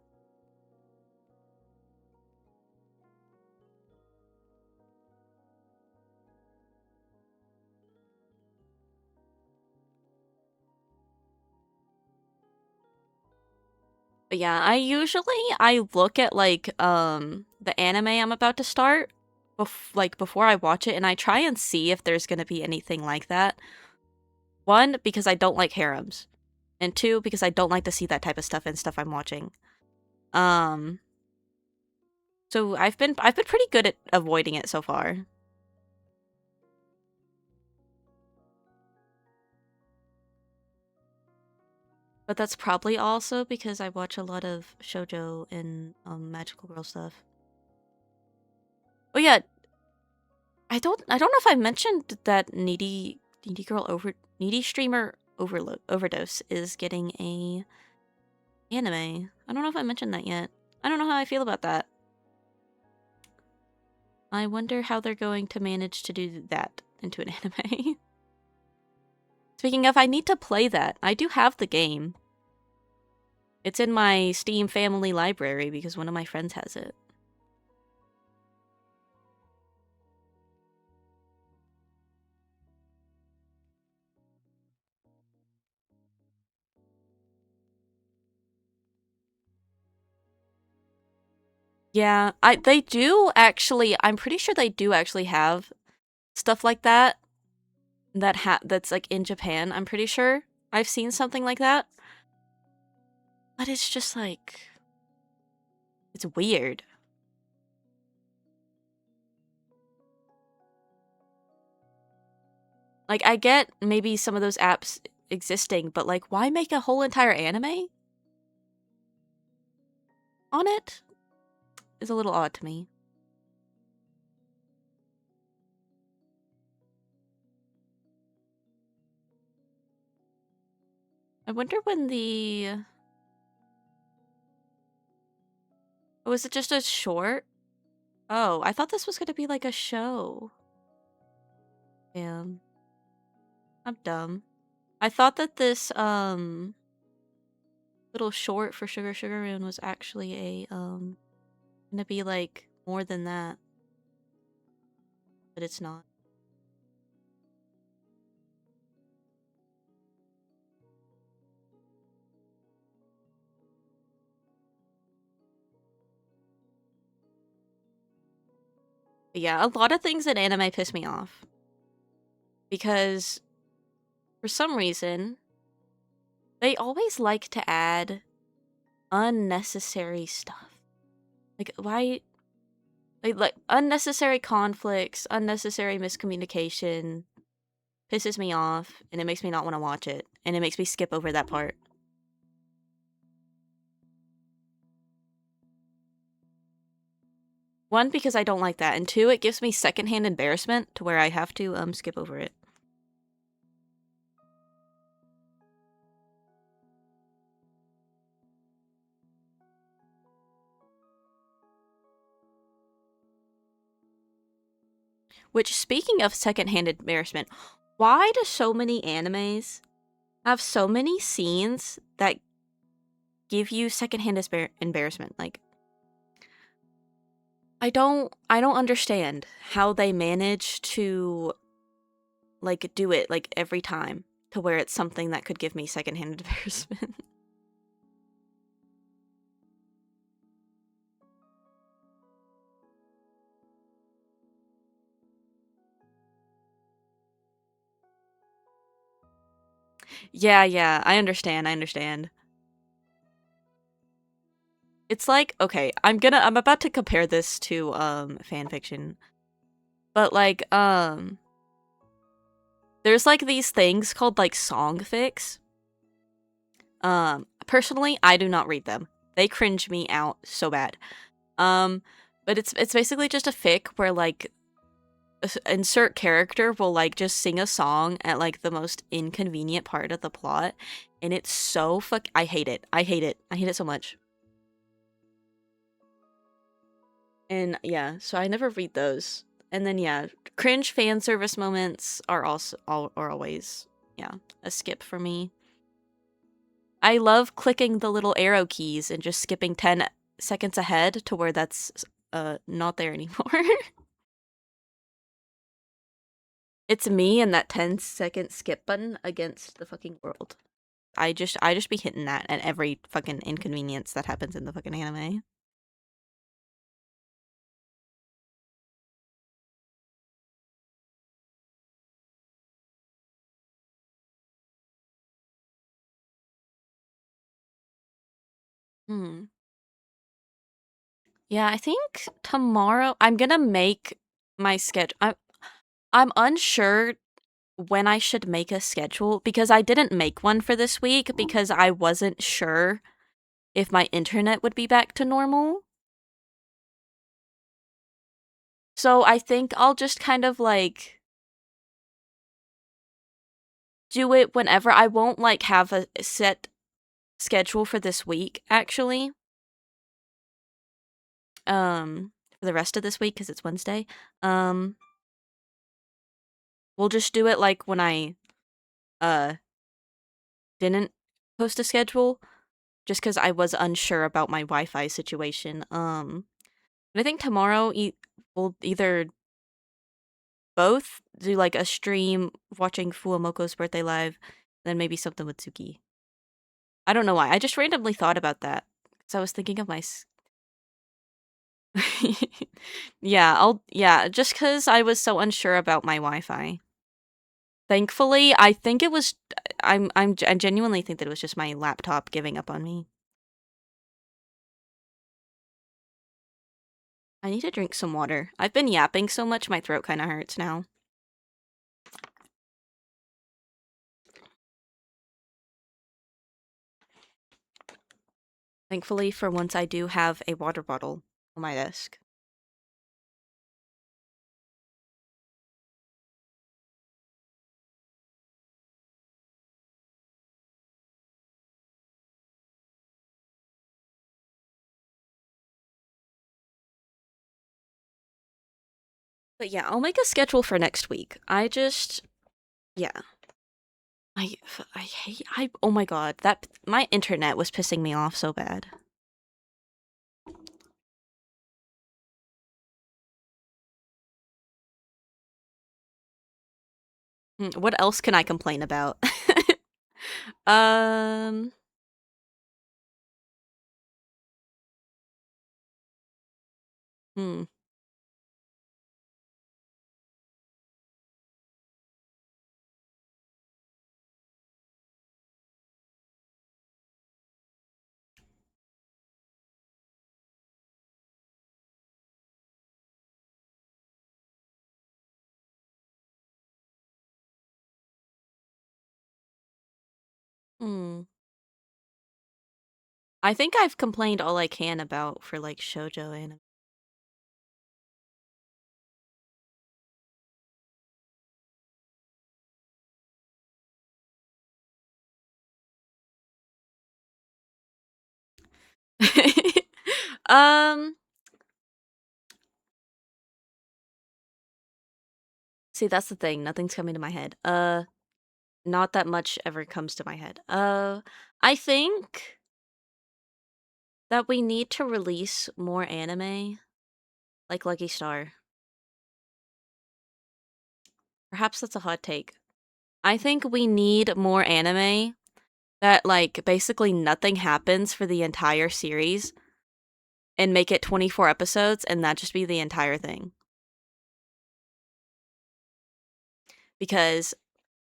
But yeah, I look at, like, the anime I'm about to start, before I watch it, and I try and see if there's gonna be anything like that. One, because I don't like harems, and two, because I don't like to see that type of stuff in stuff I'm watching. Um, so I've been pretty good at avoiding it so far. But that's probably also because I watch a lot of shoujo and magical girl stuff. Oh yeah, I don't know if I mentioned that needy streamer overload overdose is getting a anime. I don't know if I mentioned that yet. I don't know how I feel about that. I wonder how they're going to manage to do that into an anime. Speaking of, I need to play that. I do have the game. It's in my Steam family library because one of my friends has it. Yeah, they do actually. I'm pretty sure they do actually have stuff like that that's like in Japan. I'm pretty sure I've seen something like that. But it's just like it's weird. Like I get maybe some of those apps existing, but like why make a whole entire anime on it? Is a little odd to me. I wonder when the oh, is it just a short? Oh, I thought this was gonna be like a show. Damn. I'm dumb. I thought that this little short for Sugar Sugar Rune was actually a gonna be like more than that, but it's not. But yeah, a lot of things in anime piss me off because for some reason they always like to add unnecessary stuff. Like why like unnecessary conflicts, unnecessary miscommunication pisses me off and it makes me not want to watch it and it makes me skip over that part. One, because I don't like that, and two, it gives me secondhand embarrassment to where I have to skip over it. Which, speaking of secondhand embarrassment, why do so many animes have so many scenes that give you secondhand embarrassment? Like, I don't understand how they manage to like do it like every time to where it's something that could give me secondhand embarrassment. Yeah, I understand. I understand. It's like, okay, I'm about to compare this to fan fiction. But like there's like these things called like song fics. Personally, I do not read them. They cringe me out so bad. Um but it's basically just a fic where like insert character will like just sing a song at like the most inconvenient part of the plot and it's so I hate it. I hate it. I hate it so much. And yeah, so I never read those. And then yeah, cringe fan service moments are also are always yeah, a skip for me. I love clicking the little arrow keys and just skipping 10 seconds ahead to where that's not there anymore. It's me and that 10-second skip button against the fucking world. I just be hitting that at every fucking inconvenience that happens in the fucking anime. Hmm. Yeah, I think tomorrow I'm gonna make my schedule. I'm unsure when I should make a schedule because I didn't make one for this week because I wasn't sure if my internet would be back to normal. So I think I'll just kind of like do it whenever. I won't like have a set schedule for this week actually. For the rest of this week cuz it's Wednesday. Um we'll just do it like when I uh didn't post a schedule just cuz I was unsure about my Wi-Fi situation. But I think tomorrow we'll either both do like a stream watching Fuwamoko's birthday live, then maybe something with Tsuki. I don't know why. I just randomly thought about that because I was thinking of yeah, just because I was so unsure about my Wi-Fi. Thankfully, I think it was I genuinely think that it was just my laptop giving up on me. I need to drink some water. I've been yapping so much my throat kind of hurts now. Thankfully, for once I do have a water bottle on my desk. But yeah, I'll make a schedule for next week. Yeah. I, I hate, oh my god, that, my internet was pissing me off so bad. What else can I complain about? um, hmm. Hmm. I think I've complained all I can about for like shoujo anime. um, see, that's the thing. Nothing's coming to my head. Not that much ever comes to my head. I think that we need to release more anime, like Lucky Star. Perhaps that's a hot take. I think we need more anime that, like, basically nothing happens for the entire series and make it 24 episodes and that just be the entire thing. Because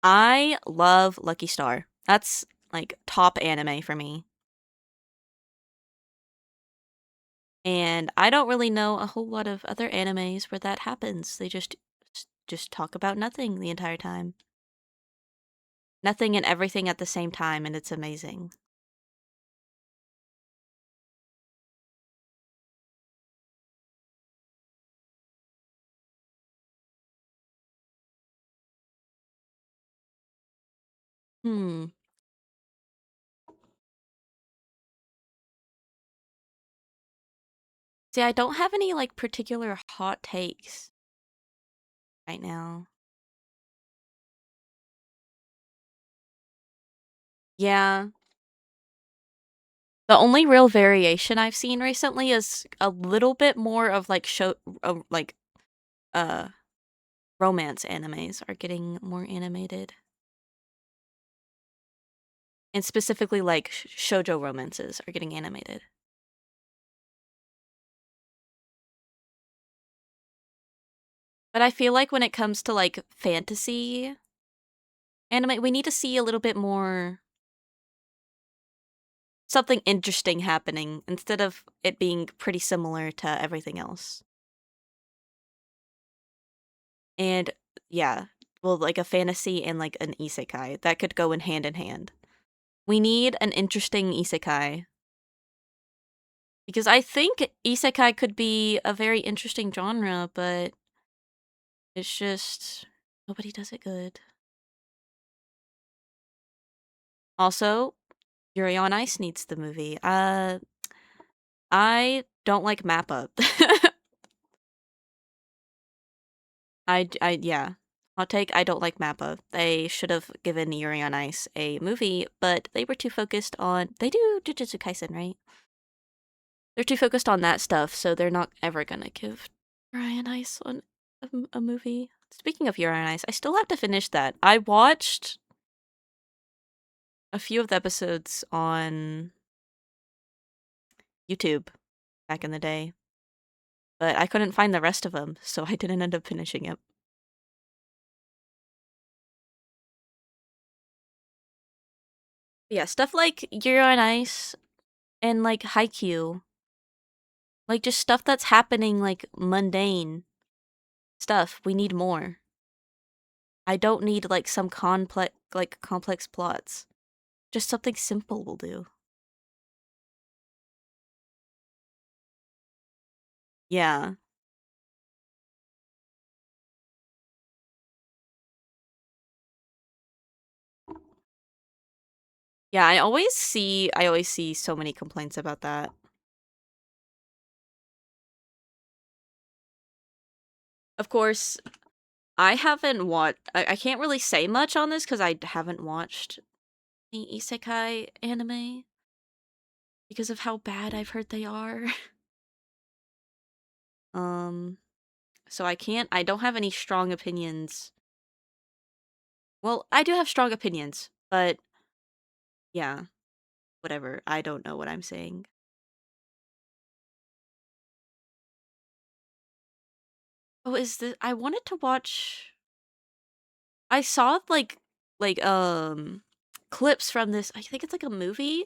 I love Lucky Star. That's, like, top anime for me. And I don't really know a whole lot of other animes where that happens. They just talk about nothing the entire time. Nothing and everything at the same time, and it's amazing. Hmm. See, I don't have any like particular hot takes right now. Yeah. The only real variation I've seen recently is a little bit more of like uh romance animes are getting more animated. And specifically like shoujo romances are getting animated. But I feel like when it comes to like fantasy anime, we need to see a little bit more something interesting happening instead of it being pretty similar to everything else. And yeah, well, like a fantasy and like an isekai that could go in hand. We need an interesting isekai because I think isekai could be a very interesting genre, but it's just nobody does it good. Also, Yuri on Ice needs the movie. I don't like Mappa. Yeah. Hot take, I don't like Mappa. They should have given Yuri on Ice a movie, but they were too focused on. They do Jujutsu Kaisen, right? They're too focused on that stuff, so they're not ever gonna give Yuri on Ice on a movie. Speaking of Yuri on Ice, I still have to finish that. I watched a few of the episodes on YouTube back in the day, but I couldn't find the rest of them, so I didn't end up finishing it. Yeah, stuff like Yuri on Ice and like Haikyuu, like just stuff that's happening, like mundane stuff. We need more. I don't need like some complex plots. Just something simple will do. Yeah. Yeah, I always see so many complaints about that. Of course, I haven't watched I can't really say much on this because I haven't watched the isekai anime because of how bad I've heard they are. Um, so I don't have any strong opinions. Well, I do have strong opinions, but yeah, whatever. I don't know what I'm saying. Oh, is this I wanted to watch I saw like clips from this. I think it's like a movie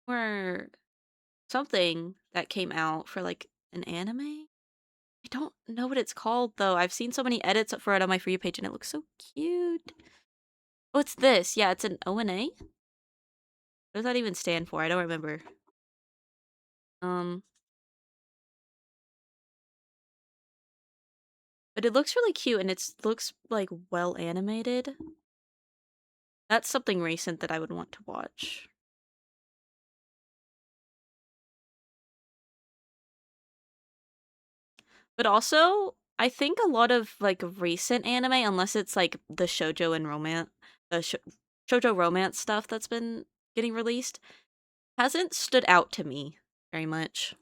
or something that came out for like an anime. I don't know what it's called though. I've seen so many edits for it on my For You page and it looks so cute. What's this? Yeah, it's an ONA. What does that even stand for? I don't remember. Um, but it looks really cute and it looks like well animated. That's something recent that I would want to watch. But also, I think a lot of like recent anime, unless it's like the shoujo and shoujo romance stuff that's been getting released, hasn't stood out to me very much.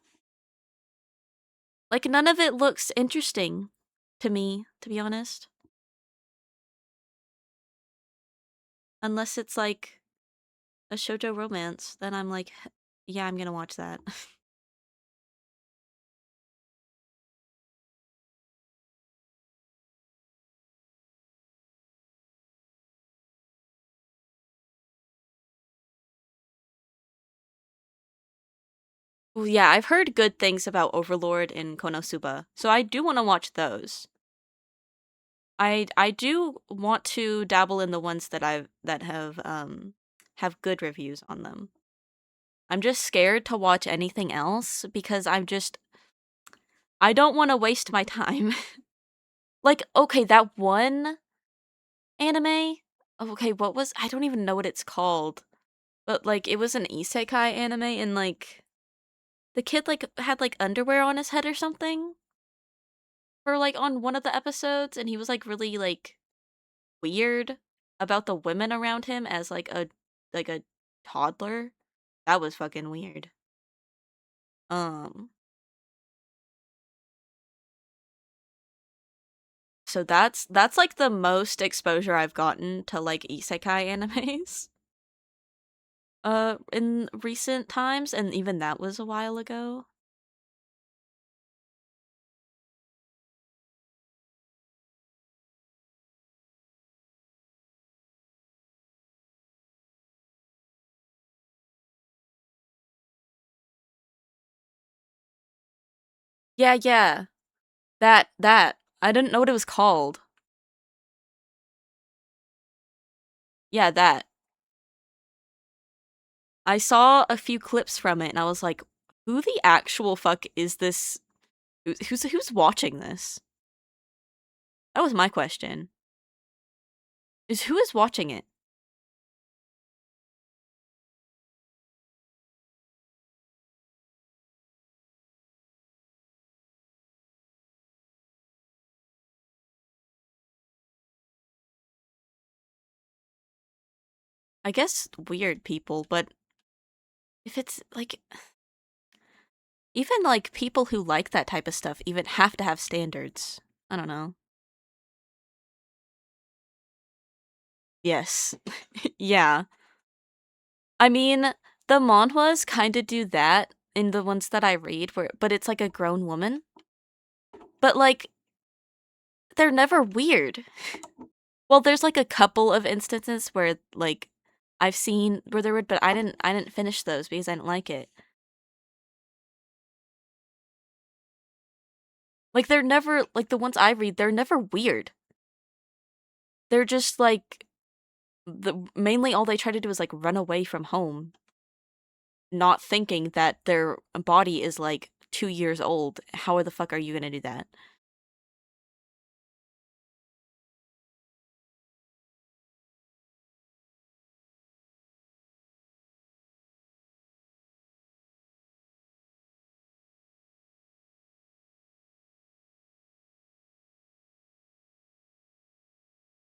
Like none of it looks interesting to me, to be honest. Unless it's like a shoujo romance, then I'm like, yeah, I'm gonna watch that. Well, yeah, I've heard good things about Overlord and Konosuba, so I do want to watch those. I do want to dabble in the ones that have good reviews on them. I'm just scared to watch anything else because I don't want to waste my time. Like, okay, that one anime. Okay, what was I don't even know what it's called. But like it was an isekai anime and like the kid like had like underwear on his head or something for like on one of the episodes and he was like really like weird about the women around him as like a toddler. That was fucking weird. Um so that's like the most exposure I've gotten to like isekai animes in recent times and even that was a while ago. Yeah, yeah. That. I didn't know what it was called. Yeah, that. I saw a few clips from it and I was like, who the actual fuck is this? Who's watching this? That was my question. Is who is watching it? I guess weird people, but if it's like even like people who like that type of stuff even have to have standards. I don't know. Yes. Yeah. I mean, the manhwas kind of do that in the ones that I read where but it's like a grown woman. But like they're never weird. Well, there's like a couple of instances where like I've seen where there would but I didn't finish those because I didn't like it. Like they're never like the ones I read, they're never weird. They're just like mainly all they try to do is like run away from home, not thinking that their body is like 2 years old. How the fuck are you gonna do that?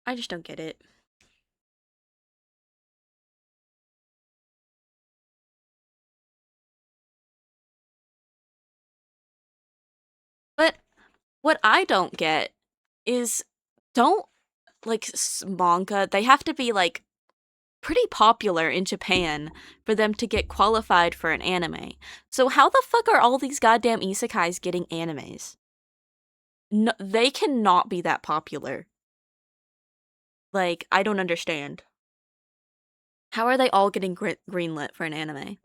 I just don't get it. But what I don't get is don't like manga, they have to be like pretty popular in Japan for them to get qualified for an anime. So how the fuck are all these goddamn isekais getting animes? No, they cannot be that popular. Like, I don't understand. How are they all getting greenlit for an anime?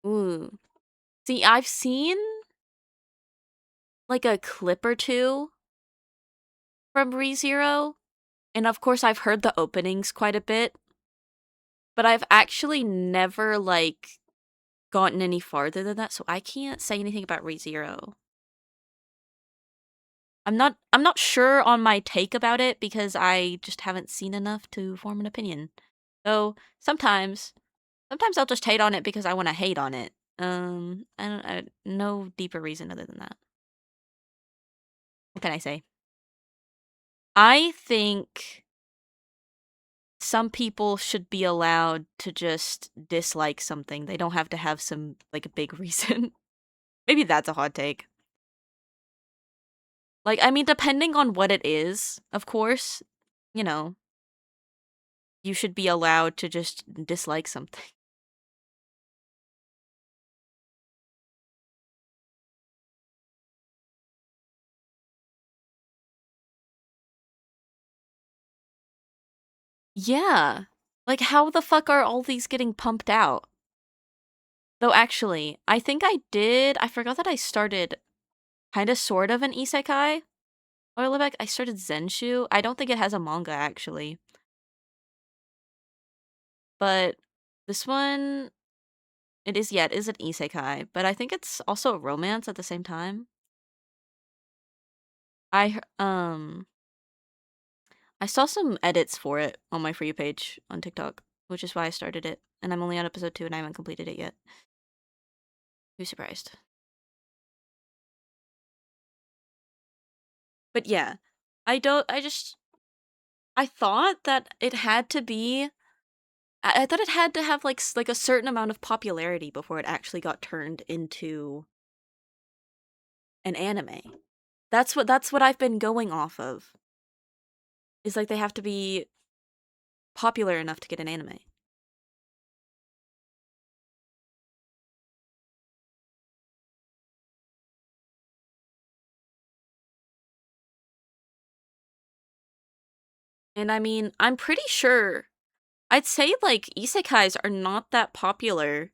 Ooh. See, I've seen like a clip or two from ReZero, and of course I've heard the openings quite a bit, but I've actually never like gotten any farther than that, so I can't say anything about ReZero. I'm not sure on my take about it because I just haven't seen enough to form an opinion. Though sometimes I'll just hate on it because I want to hate on it. No deeper reason other than that. What can I say? I think some people should be allowed to just dislike something. They don't have to have some like a big reason. Maybe that's a hot take. Like I mean depending on what it is, of course, you know, you should be allowed to just dislike something. Yeah. Like how the fuck are all these getting pumped out? Though actually, I think I did. I forgot that I started kind of sort of an isekai. Or look back, I started Zenshu. I don't think it has a manga actually. But this one it is yeah, it is an isekai, but I think it's also a romance at the same time. I saw some edits for it on my For You page on TikTok, which is why I started it. And I'm only on episode 2 and I haven't completed it yet. Who's surprised? But yeah, I don't I just I thought that it had to be I thought it had to have like a certain amount of popularity before it actually got turned into an anime. That's what I've been going off of. Is like they have to be popular enough to get an anime. And I mean, I'm pretty sure I'd say like isekais are not that popular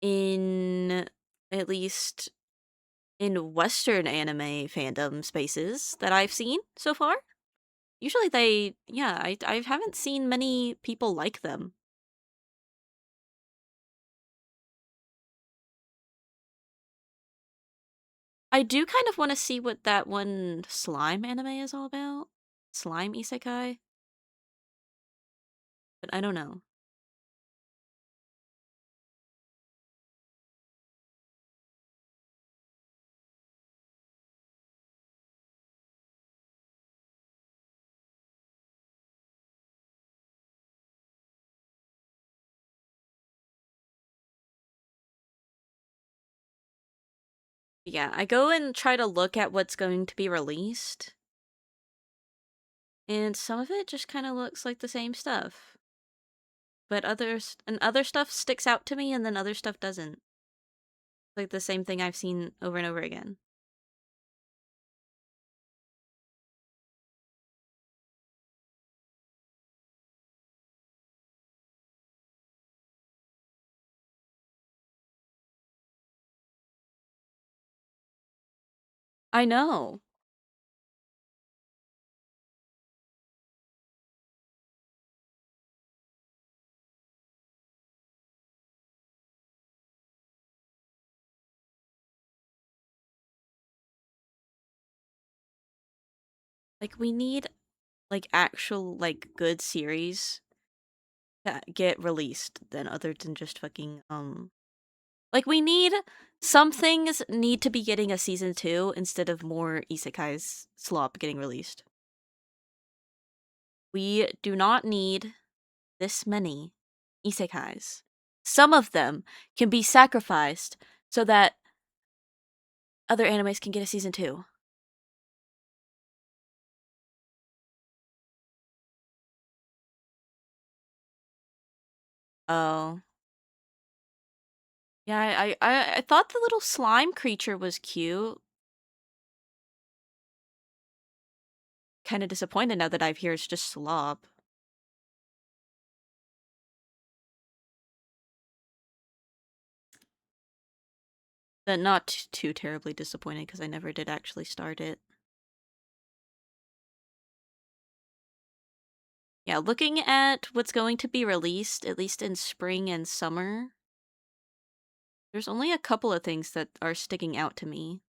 in, at least in Western anime fandom spaces that I've seen so far. Usually they, yeah, I haven't seen many people like them. I do kind of want to see what that one slime anime is all about. Slime isekai? But I don't know. Yeah, I go and try to look at what's going to be released, and some of it just kind of looks like the same stuff. But other stuff sticks out to me and then other stuff doesn't. Like the same thing I've seen over and over again. I know. Like we need like actual like good series that get released than other than just fucking like we need, some things need to be getting a season 2 instead of more isekais slop getting released. We do not need this many isekais. Some of them can be sacrificed so that other animes can get a season 2. Oh. Yeah, I thought the little slime creature was cute. Kind of disappointed now that I've heard it's just slop. But not too terribly disappointed because I never did actually start it. Yeah, looking at what's going to be released, at least in spring and summer, there's only a couple of things that are sticking out to me.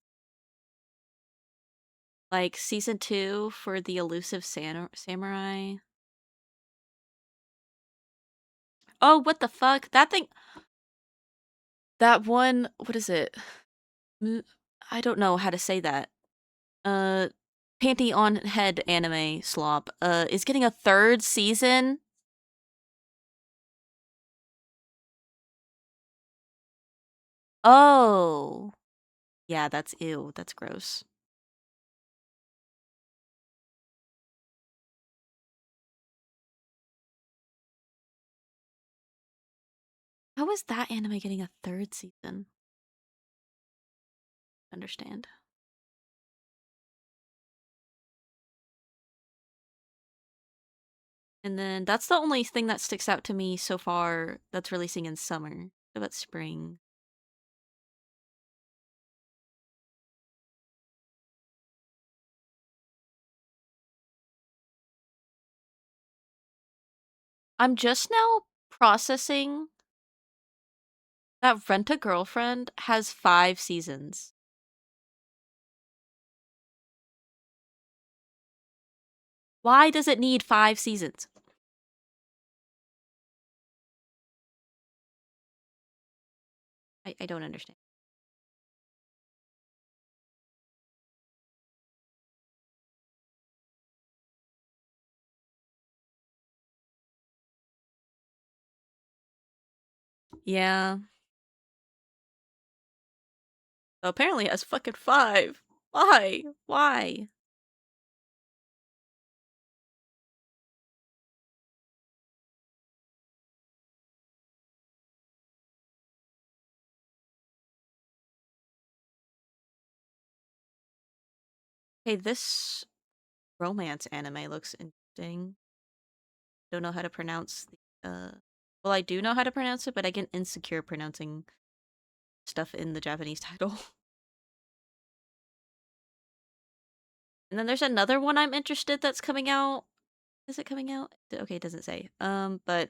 Like season 2 for the elusive samurai. Oh, what the fuck? That thing. That one. What is it? I don't know how to say that. Uh, Panty on Head anime slop. Is getting a third season. Oh. Yeah, that's ew. That's gross. How is that anime getting a third season? Understand. And then that's the only thing that sticks out to me so far that's releasing in summer. What about spring? I'm just now processing that Rent a Girlfriend has 5 seasons. Why does it need 5 seasons? I don't understand. Yeah. Apparently it has fucking 5. Why? Why? Hey, this romance anime looks interesting. don't know how to pronounce the well, I do know how to pronounce it, but I get insecure pronouncing stuff in the Japanese title. And then there's another one I'm interested that's coming out. Is it coming out? Okay, it doesn't say. But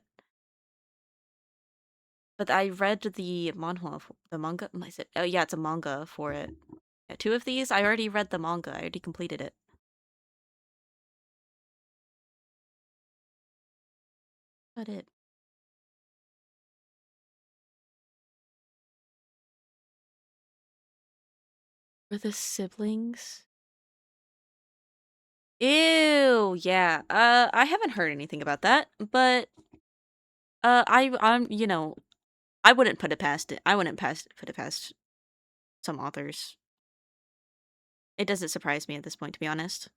I read the manhwa, the manga. Is it? Oh yeah, it's a manga for it. Yeah, two of these I already read the manga. I already completed it. But it for the siblings. Ew, yeah. I haven't heard anything about that, but I'm I wouldn't put it past it. I wouldn't put it past some authors. It doesn't surprise me at this point, to be honest.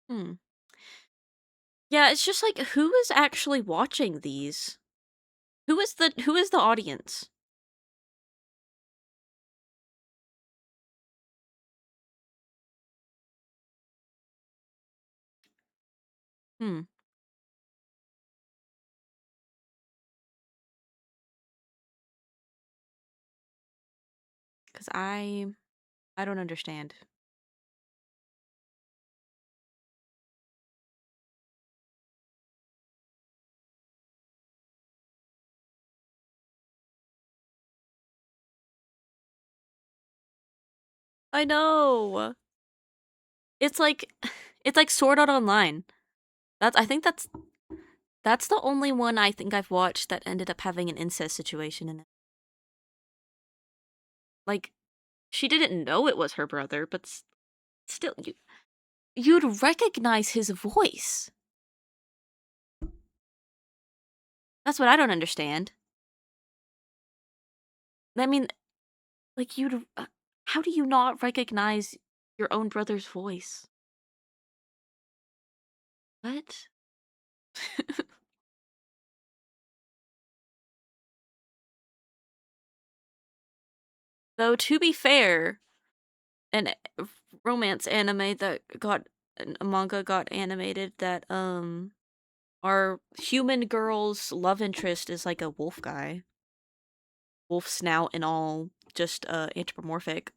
Hmm. Yeah, it's just like who is actually watching these? Who is the audience? Hmm. Because I don't understand. I know. It's like it's like Sword Art Online. I think that's the only one I think I've watched that ended up having an incest situation in it. Like she didn't know it was her brother, but still you'd recognize his voice. That's what I don't understand. I mean, like how do you not recognize your own brother's voice? What? Though to be fair, an romance anime that got a manga got animated that our human girl's love interest is like a wolf guy. Wolf snout and all, just anthropomorphic.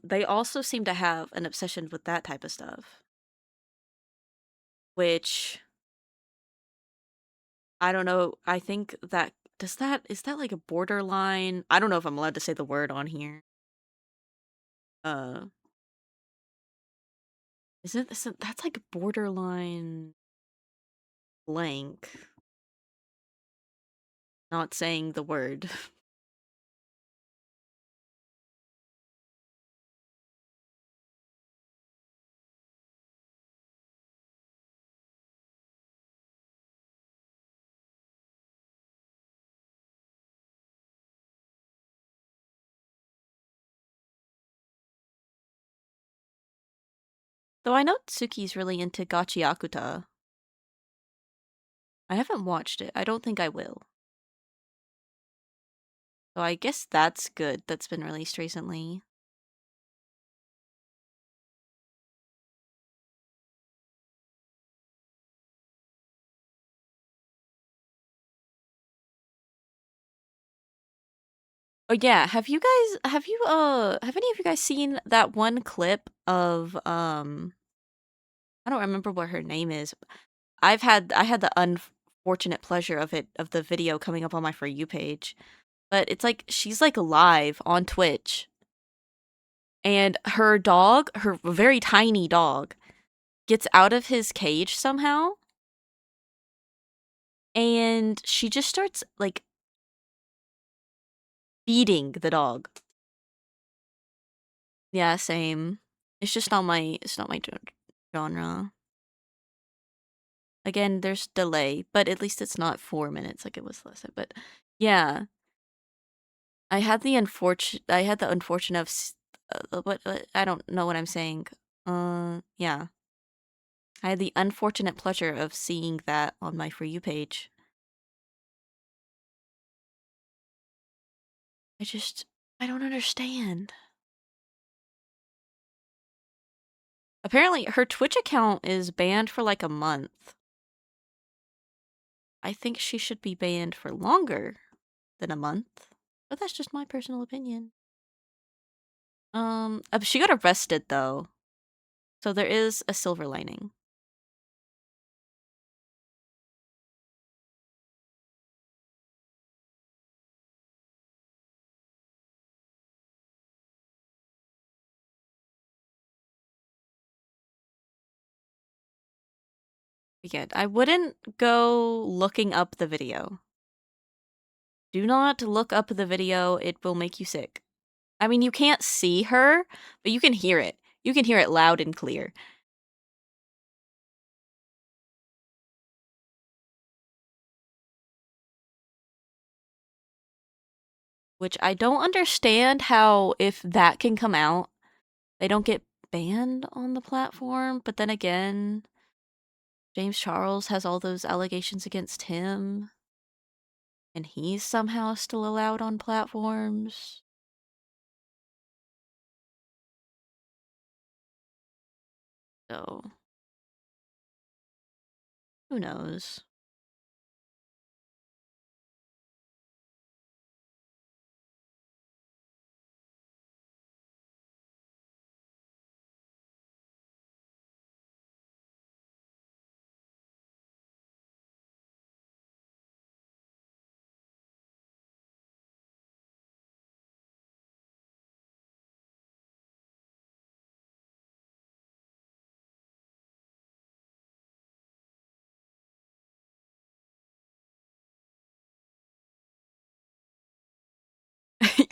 They also seem to have an obsession with that type of stuff, which I don't know. I think that is that like a borderline? I don't know if I'm allowed to say the word on here. Uh, that's like borderline blank. Not saying the word. Though I know Tsuki's really into Gachi Akuta. I haven't watched it. I don't think I will. So I guess that's good. That's been released recently. Oh yeah, have any of you guys seen that one clip of I don't remember what her name is. I had the unfortunate pleasure of the video coming up on my For You page. But it's like she's like live on Twitch and her dog, her very tiny dog, gets out of his cage somehow and she just starts like beating the dog. Yeah, same. It's not my genre. Again, there's delay, but at least it's not 4 minutes like it was last time. But yeah, I had the unfortunate what I don't know what I'm saying. Yeah. I had the unfortunate pleasure of seeing that on my For You page. I just I don't understand. Apparently her Twitch account is banned for like a month. I think she should be banned for longer than a month. But that's just my personal opinion. She got arrested though. So there is a silver lining. Again, I wouldn't go looking up the video. Do not look up the video, it will make you sick. I mean, you can't see her, but you can hear it. You can hear it loud and clear. Which I don't understand how, if that can come out, they don't get banned on the platform. But then again, James Charles has all those allegations against him, and he's somehow still allowed on platforms. So, who knows?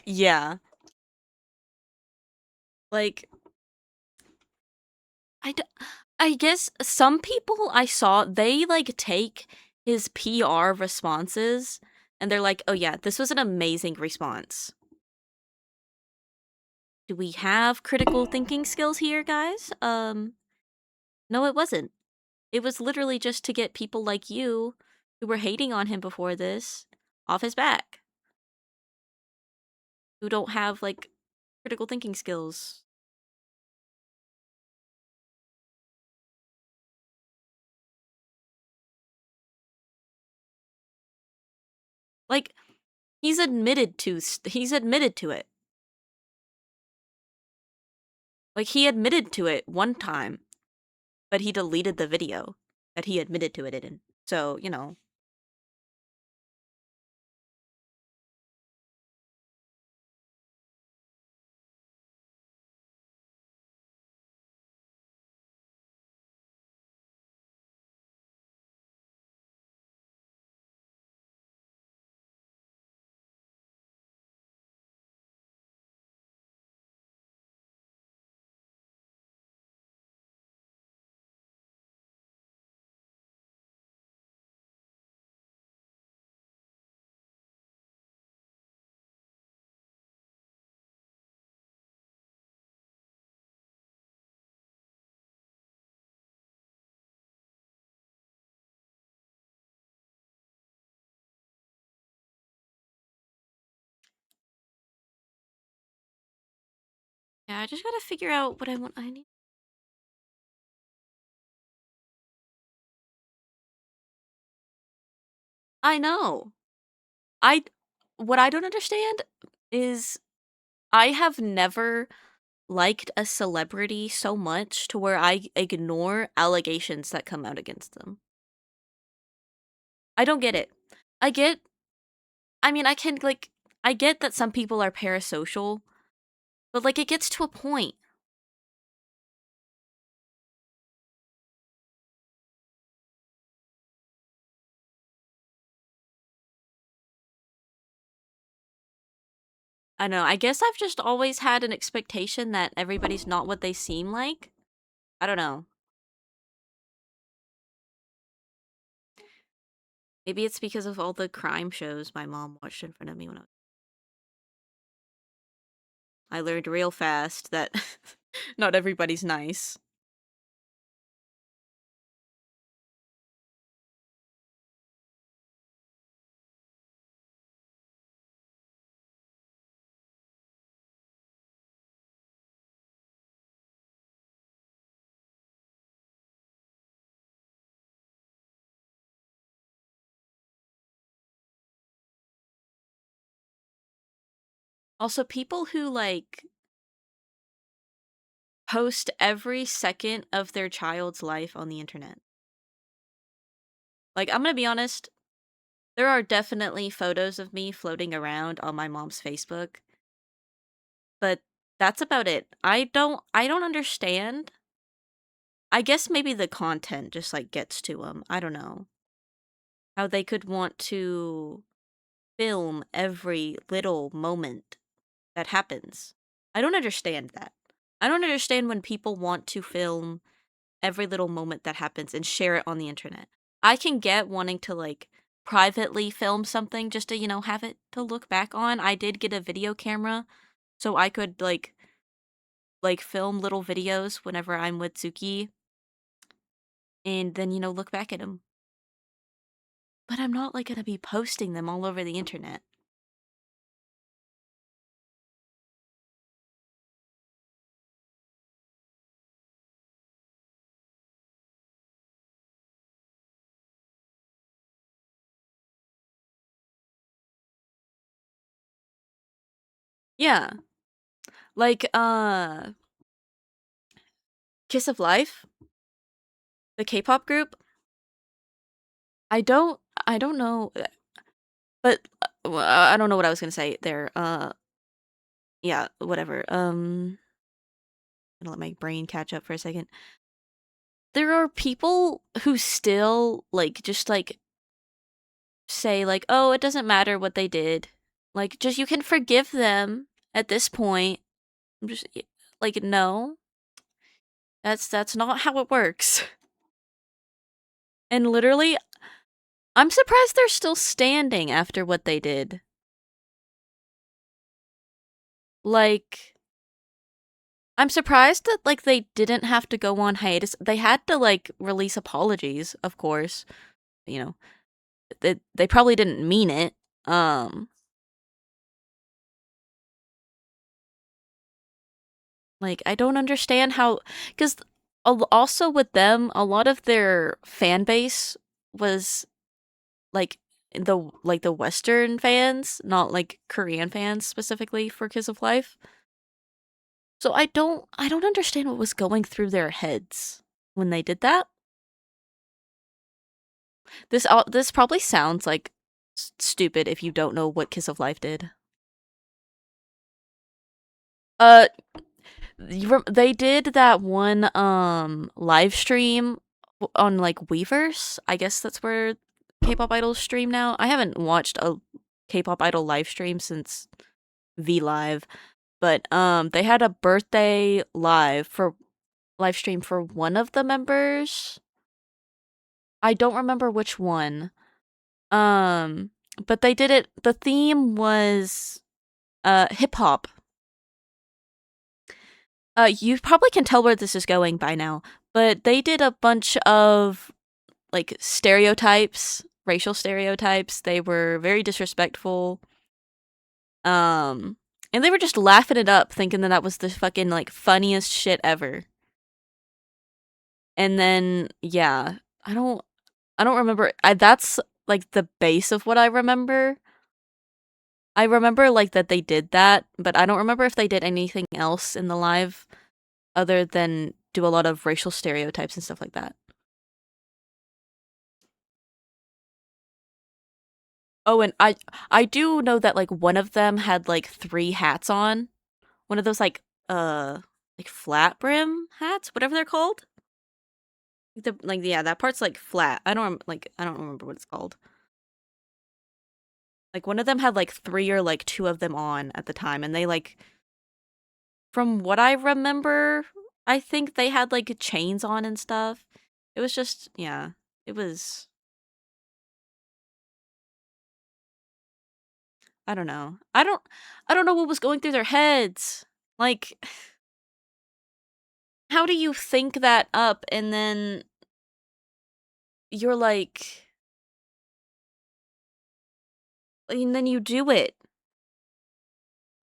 Yeah. Like, I, d- I guess some people I saw, they like take his PR responses and they're like, oh yeah, this was an amazing response. Do we have critical thinking skills here, guys? No, it wasn't. It was literally just to get people like you who were hating on him before this off his back, who don't have like critical thinking skills. Like he's admitted to it. Like he admitted to it one time, but he deleted the video that he admitted to it in. So, you know, yeah, I just gotta figure out what I need. I know. I what I don't understand is I have never liked a celebrity so much to where I ignore allegations that come out against them. I don't get it. I get I mean, I get that some people are parasocial, but like it gets to a point. I know. I guess I've just always had an expectation that everybody's not what they seem like. I don't know. Maybe it's because of all the crime shows my mom watched in front of me when I was I learned real fast that not everybody's nice. Also, people who like post every second of their child's life on the internet. Like, I'm gonna be honest, there are definitely photos of me floating around on my mom's Facebook, but that's about it. I don't understand. I guess maybe the content just like gets to them. I don't know. How they could want to film every little moment that happens. I don't understand that. I don't understand when people want to film every little moment that happens and share it on the internet. I can get wanting to like privately film something just to, have it to look back on. I did get a video camera so I could like film little videos whenever I'm with Suki and then, look back at them. But I'm not like going to be posting them all over the internet. Yeah. Like Kiss of Life, the K-pop group. I don't I don't know but well, I don't know what I was going to say there. Yeah, whatever. Gonna let my brain catch up for a second. There are people who still like just like say like, "Oh, it doesn't matter what they did." Like just you can forgive them at this point. I'm just like no. That's not how it works. And literally I'm surprised they're still standing after what they did. Like I'm surprised that like they didn't have to go on hiatus. They had to like release apologies, of course. You know, they probably didn't mean it. Um Like, I don't understand how, because also with them, a lot of their fan base was like the Western fans, not like Korean fans specifically for Kiss of Life. So I don't understand what was going through their heads when they did that. This probably sounds like stupid if you don't know what Kiss of Life did. Uh, they did that one live stream on like Weverse. I guess that's where K-pop idols stream now. I haven't watched a K-pop idol live stream since V Live, but they had a birthday live stream for one of the members. I don't remember which one. Um but they did it, the theme was hip hop. You probably can tell where this is going by now, but they did a bunch of like stereotypes, racial stereotypes. They were very disrespectful. Um, and they were just laughing it up, thinking that that was the fucking like funniest shit ever. And then yeah, I don't, I don't remember. That's like the base of what I remember. I remember like that they did that, but I don't remember if they did anything else in the live other than do a lot of racial stereotypes and stuff like that. Oh, and I do know that like one of them had like three hats on. One of those like flat brim hats, whatever they're called. Yeah, that part's like flat. I don't remember what it's called. Like one of them had like three or like two of them on at the time, and they like from what I remember, I think they had like chains on and stuff. It was just yeah, it was I don't know. I don't know what was going through their heads. Like, how do you think that up you're like and then you do it?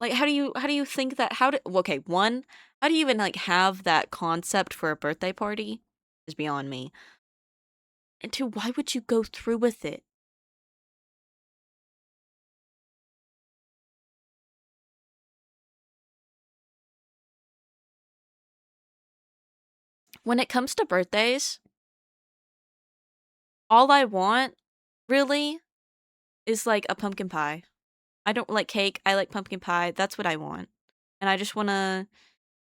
Like, how do you think that how do well, okay, 1, how do you even, like, have that concept for a birthday party? Is beyond me. And 2, why would you go through with it? When it comes to birthdays, all I want, really, is, like, a pumpkin pie. I don't like cake, I like pumpkin pie, that's what I want. And I just wanna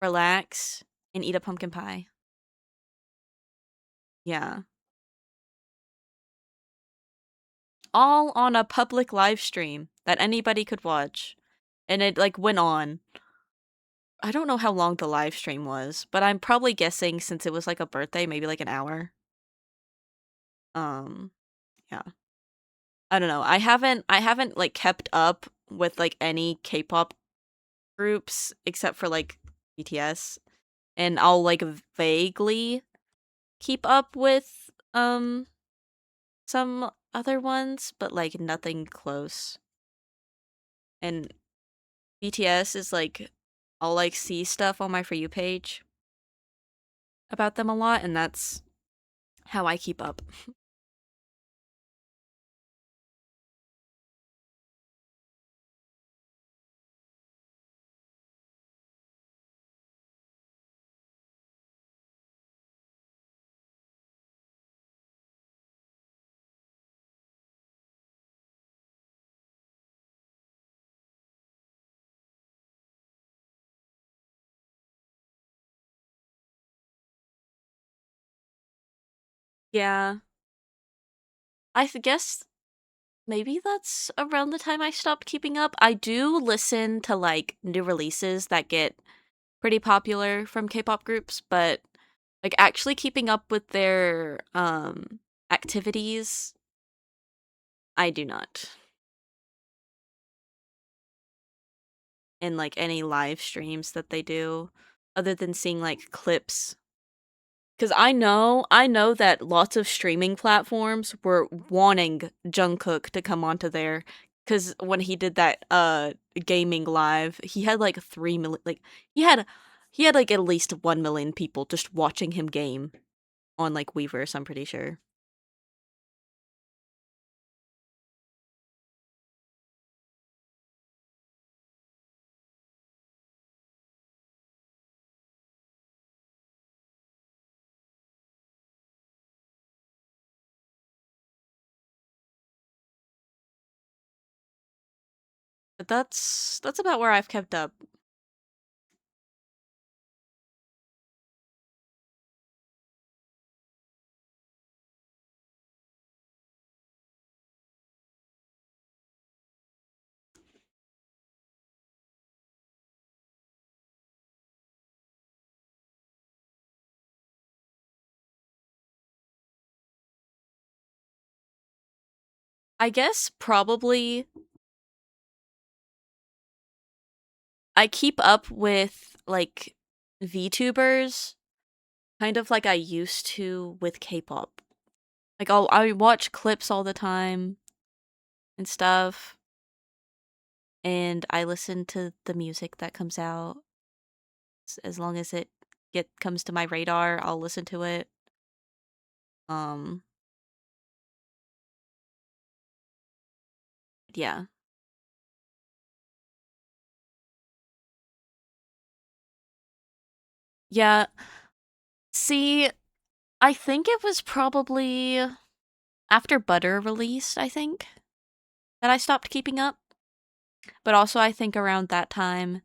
relax and eat a pumpkin pie. Yeah. All on a public live stream that anybody could watch. And it, like, went on. I don't know how long the live stream was, but I'm probably guessing since it was, like, a birthday, maybe, like, an hour. Um, yeah. I don't know. I haven't, like, kept up with, like, any K-pop groups except for, like, BTS, and I'll, like, vaguely keep up with, some other ones, but, like, nothing close. And BTS is, like, I'll, like, see stuff on my For You page about them a lot, and that's how I keep up. Yeah. Guess maybe that's around the time I stopped keeping up. I do listen to, like, new releases that get pretty popular from K-pop groups, but, like, actually keeping up with their, activities, I do not. And, like, any live streams that they do, other than seeing, like, clips. 'Cause I know that lots of streaming platforms were wanting Jungkook to come onto there. Cause when he did that, gaming live, he had, like, 3 million, like, he had, like, at least 1 million people just watching him game on, like, Weverse, I'm pretty sure. But that's about where I've kept up. I guess probably I keep up with, like, VTubers kind of like I used to with K-pop. Like, I watch clips all the time and stuff, and I listen to the music that comes out. As long as it get comes to my radar, I'll listen to it. Um, yeah. Yeah, see, I think it was probably after Butter released, I think, that I stopped keeping up. But also I think around that time,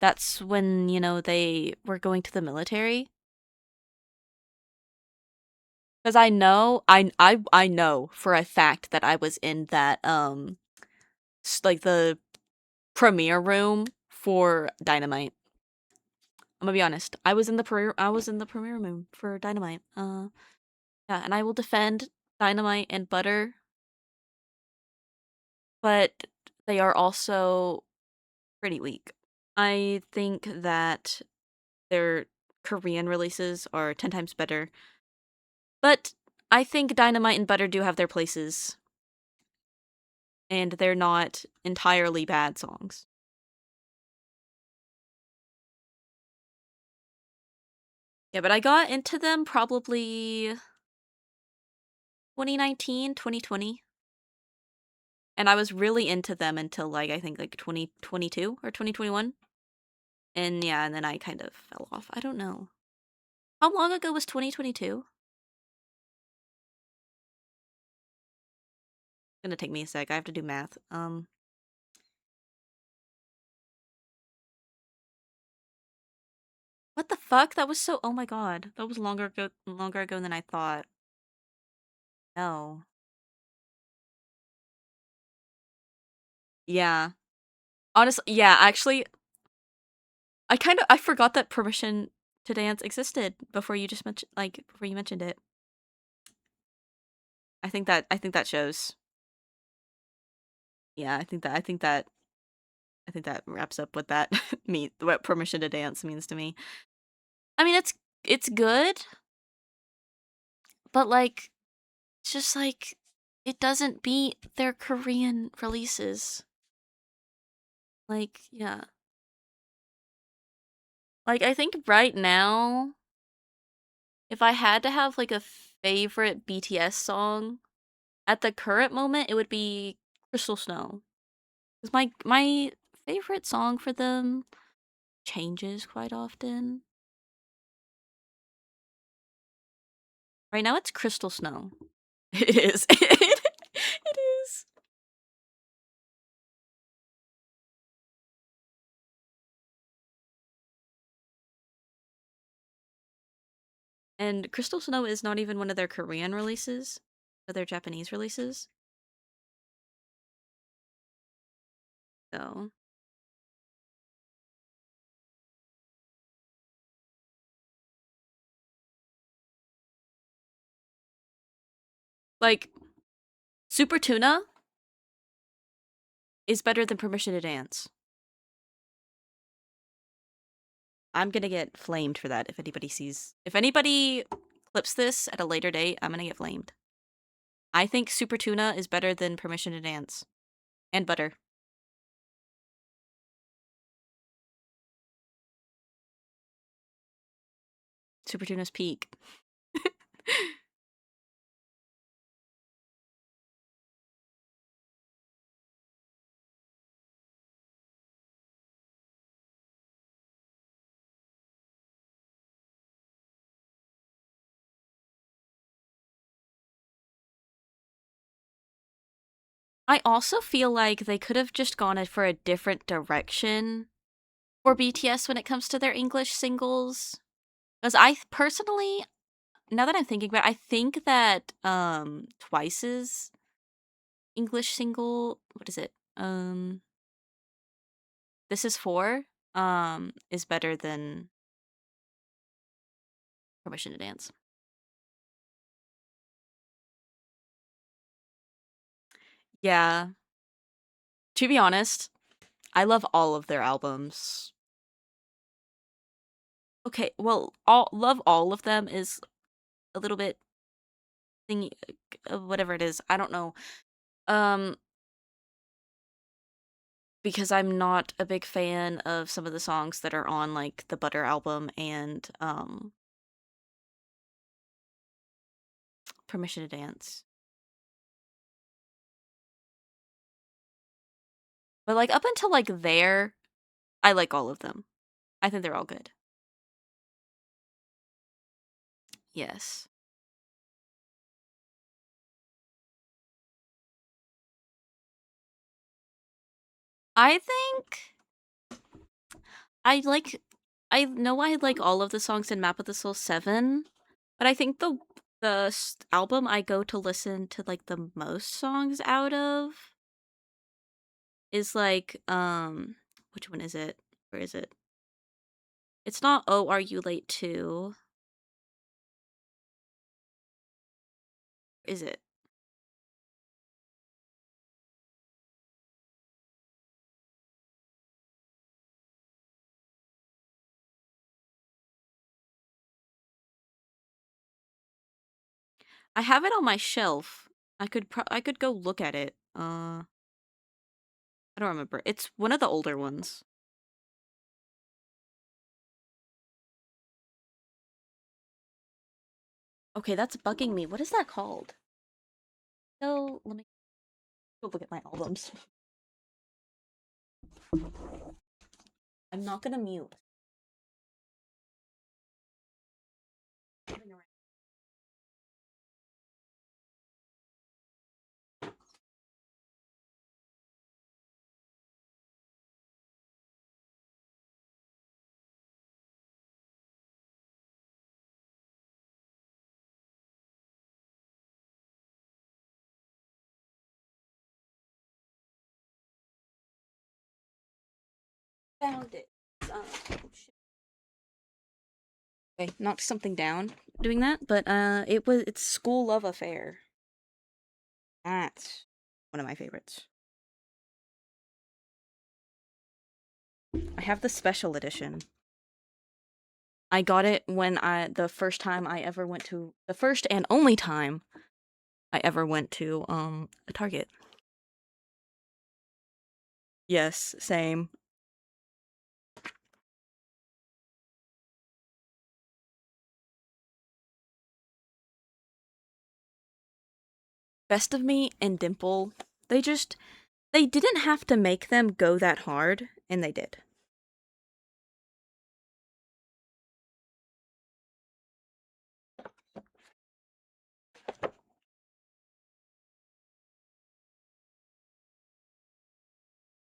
that's when, they were going to the military. 'Cause I know for a fact that I was in that, like, the premiere room for Dynamite. Imma be honest, I was in the premiere room for Dynamite, yeah, and I will defend Dynamite and Butter, but they are also pretty weak. I think that their Korean releases are 10 times better. But I think Dynamite and Butter do have their places, and they're not entirely bad songs. Yeah, but I got into them probably 2019, 2020. And I was really into them until like I think like 2022 or 2021. And yeah, and then I kind of fell off. I don't know. How long ago was 2022? Gonna take me a sec. I have to do math. What the fuck? That was so, oh my god. That was longer ago than I thought. No. Yeah. Honestly, yeah, actually, I forgot that Permission to Dance existed before you just mentioned, like, before you mentioned it. I think that shows. Yeah, I think that wraps up what that what Permission to Dance means to me. I mean, it's good, but like it's just like it doesn't beat their Korean releases. Like, yeah. Like I think right now if I had to have like a favorite BTS song at the current moment, it would be Crystal Snow. Cuz my favorite song for them changes quite often. Right now it's Crystal Snow. It is. It is. And Crystal Snow is not even one of their Korean releases, but their Japanese releases. So, like, Super Tuna is better than Permission to Dance. I'm gonna get flamed for that if anybody clips this at a later date, I'm gonna get flamed. I think Super Tuna is better than Permission to Dance. And Butter. Super Tuna's peak. I also feel like they could have just gone for a different direction for BTS when it comes to their English singles. Because I personally, now that I'm thinking about it, I think that Twice's English single, what is it? This is four, is better than Permission to Dance. Yeah. To be honest, I love all of their albums. Okay, well, all love all of them is a little bit thingy, whatever it is. I don't know. Um, because I'm not a big fan of some of the songs that are on like the Butter album and Permission to Dance. But like up until like there, I like all of them. I think they're all good. Yes. I think I like I know I like all of the songs in Map of the Soul 7, but I think the album I go to listen to like the most songs out of is like which one is it? Where is it? It's not Oh Are You Late Too? Is it? I have it on my shelf. I could go look at it. I don't remember. It's one of the older ones. Okay, that's bugging me. What is that called? So let me go look at my albums. I'm not gonna mute. Found it. Shit. Okay, knocked something down doing that, but it's School Love Affair. That's one of my favorites. I have the special edition. I got it when the first time I ever went to the first and only time I ever went to a Target. Yes, same. Best of Me and Dimple, they didn't have to make them go that hard, and they did.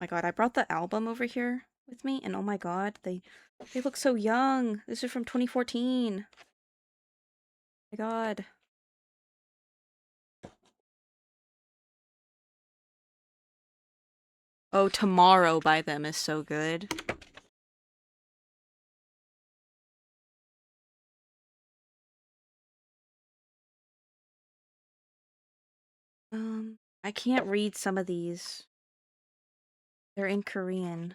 My god, I brought the album over here with me, and oh my god, they look so young. This is from 2014. My god. Oh, Tomorrow by them is so good. I can't read some of these. They're in Korean.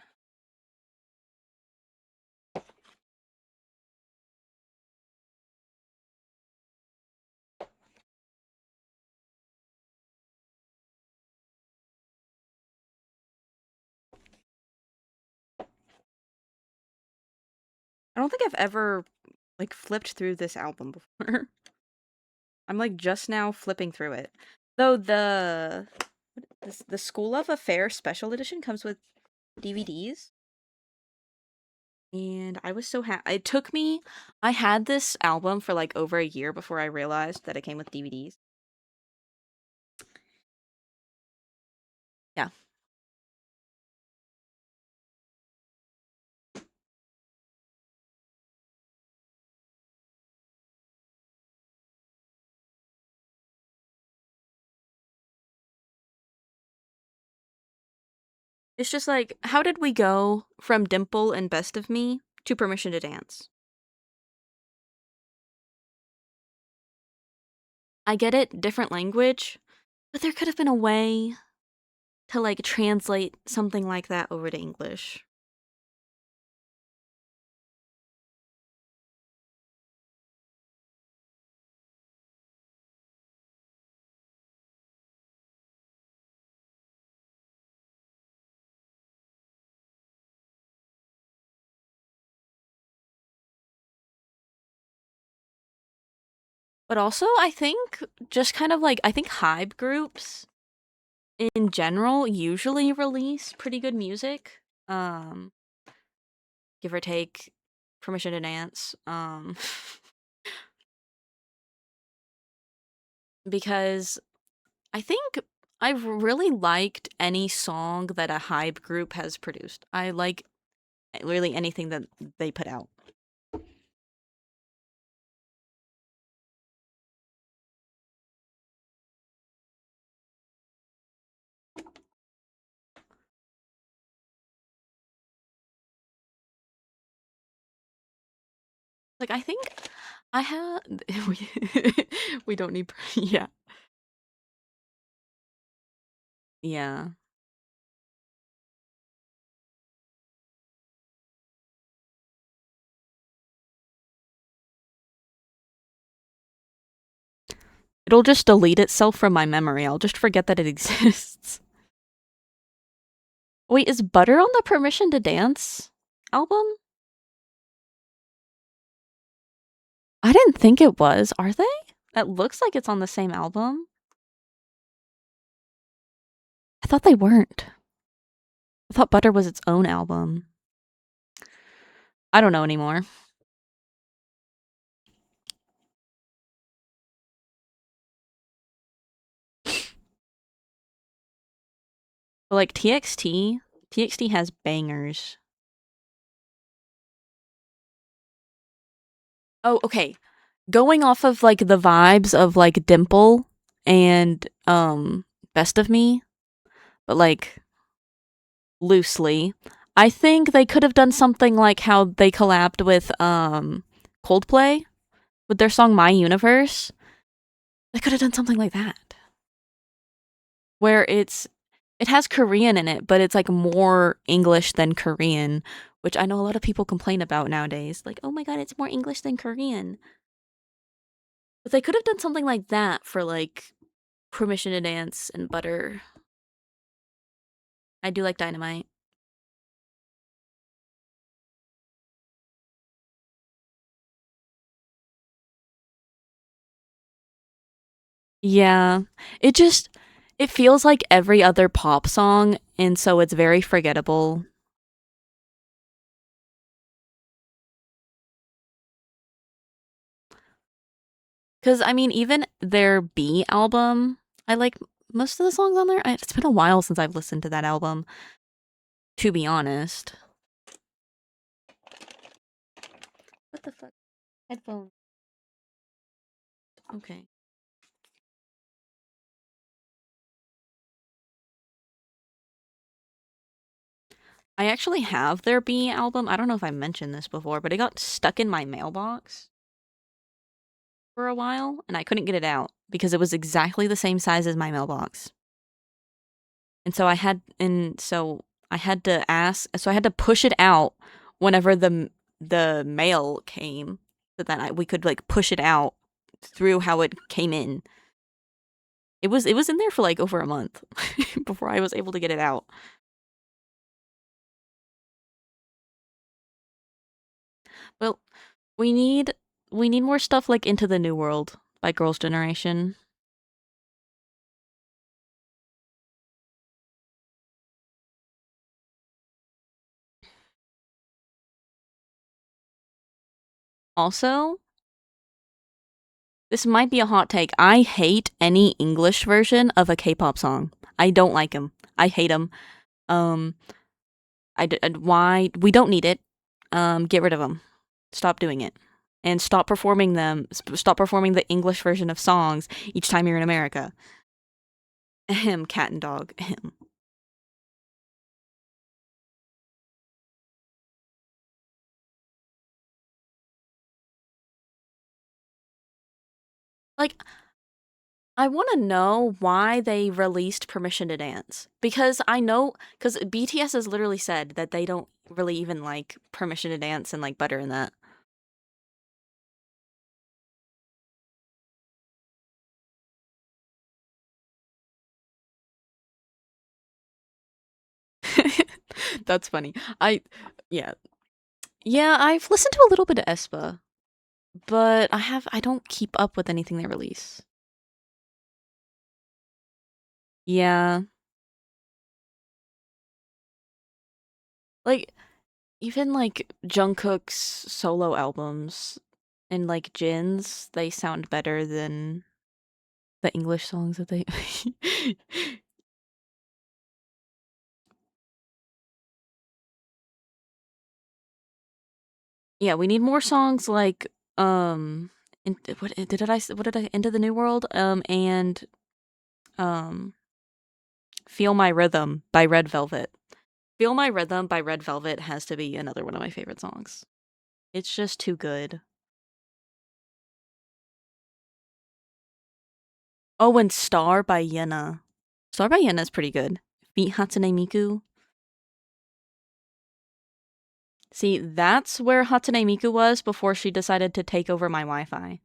I don't think I've ever like flipped through this album before. I'm like just now flipping through it. Though the School of Affair special edition comes with DVDs. And I was so happy. It took me, I had this album for like over a year before I realized that it came with DVDs. Yeah. It's just like, how did we go from Dimple and Best of Me to Permission to Dance? I get it, different language, but there could have been a way to like translate something like that over to English. But also, I think just kind of like, I think Hybe groups in general usually release pretty good music. Um, give or take Permission to Dance. Because I think I've really liked any song that a Hybe group has produced. I like really anything that they put out. Like I think I have we don't need yeah. Yeah. It'll just delete itself from my memory. I'll just forget that it exists. Wait, is Butter on the Permission to Dance album? I didn't think it was. Are they? That looks like it's on the same album. I thought they weren't. I thought Butter was its own album. I don't know anymore. But like TXT has bangers. Oh, okay. Going off of like the vibes of like Dimple and Best of Me, but like loosely. I think they could have done something like how they collabed with Coldplay with their song My Universe. They could have done something like that. Where it has Korean in it, but it's like more English than Korean, which I know a lot of people complain about nowadays. Like, oh my god, it's more English than Korean. But they could have done something like that for like Permission to Dance and Butter. I do like Dynamite. Yeah. It just it feels like every other pop song, and so it's very forgettable. Cuz I mean even their B album, I like most of the songs on there. It's been a while since I've listened to that album, to be honest. What the fuck? Headphones. Okay. I actually have their B album. I don't know if I mentioned this before, but it got stuck in my mailbox for a while and I couldn't get it out because it was exactly the same size as my mailbox. So I had to ask, so I had to push it out whenever the mail came so that we could like push it out through how it came in. It was in there for like over a month before I was able to get it out. Well, we need we need more stuff like Into the New World by Girls' Generation. Also, this might be a hot take. I hate any English version of a K-pop song. I don't like them. I hate them. Um, why we don't need it. Get rid of them. Stop doing it, and stop performing them. Stop performing the English version of songs each time you're in America. Ahem, cat and dog. Ahem. Like I want to know why they released Permission to Dance because I know because BTS has literally said that they don't really even like Permission to Dance and like Butter and that. That's funny. Yeah. Yeah, I've listened to a little bit of aespa, but I don't keep up with anything they release. Yeah. Like even like Jungkook's solo albums and like Jin's, they sound better than the English songs that they Yeah, we need more songs like what did I Into the New World and um Feel My Rhythm by Red Velvet. Feel My Rhythm by Red Velvet has to be another one of my favorite songs. It's just too good. Oh, and Star by Yena. Star by Yena is pretty good. Beat Hatsune Miku. See, that's where Hatsune Miku was before she decided to take over my Wi-Fi.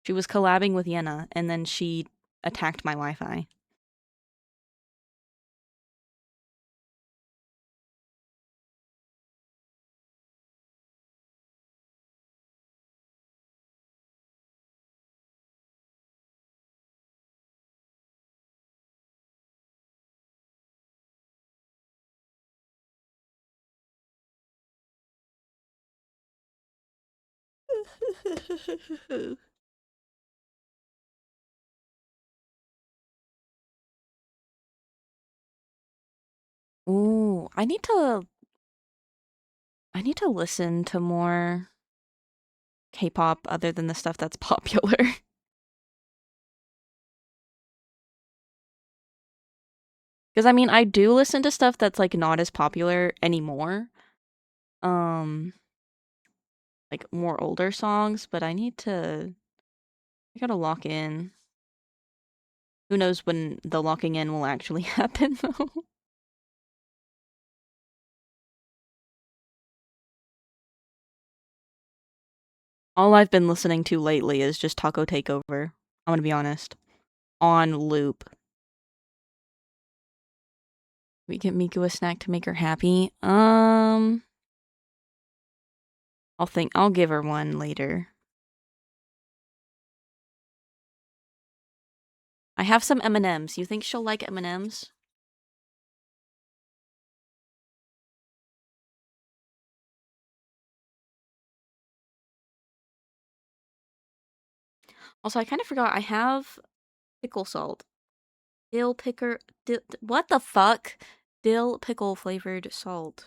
She was collabing with Yenna, and then she attacked my Wi-Fi. Ooh, I need to listen to more K-pop other than the stuff that's popular. Because I mean, I do listen to stuff that's like not as popular anymore. Um, like more older songs, but I gotta lock in. Who knows when the locking in will actually happen though? All I've been listening to lately is just Taco Takeover. I'm gonna be honest. On loop. We get Miku a snack to make her happy. I'll give her one later. I have some M&Ms. You think she'll like M&Ms? Also, I kind of forgot I have pickle salt. What the fuck? Dill pickle flavored salt.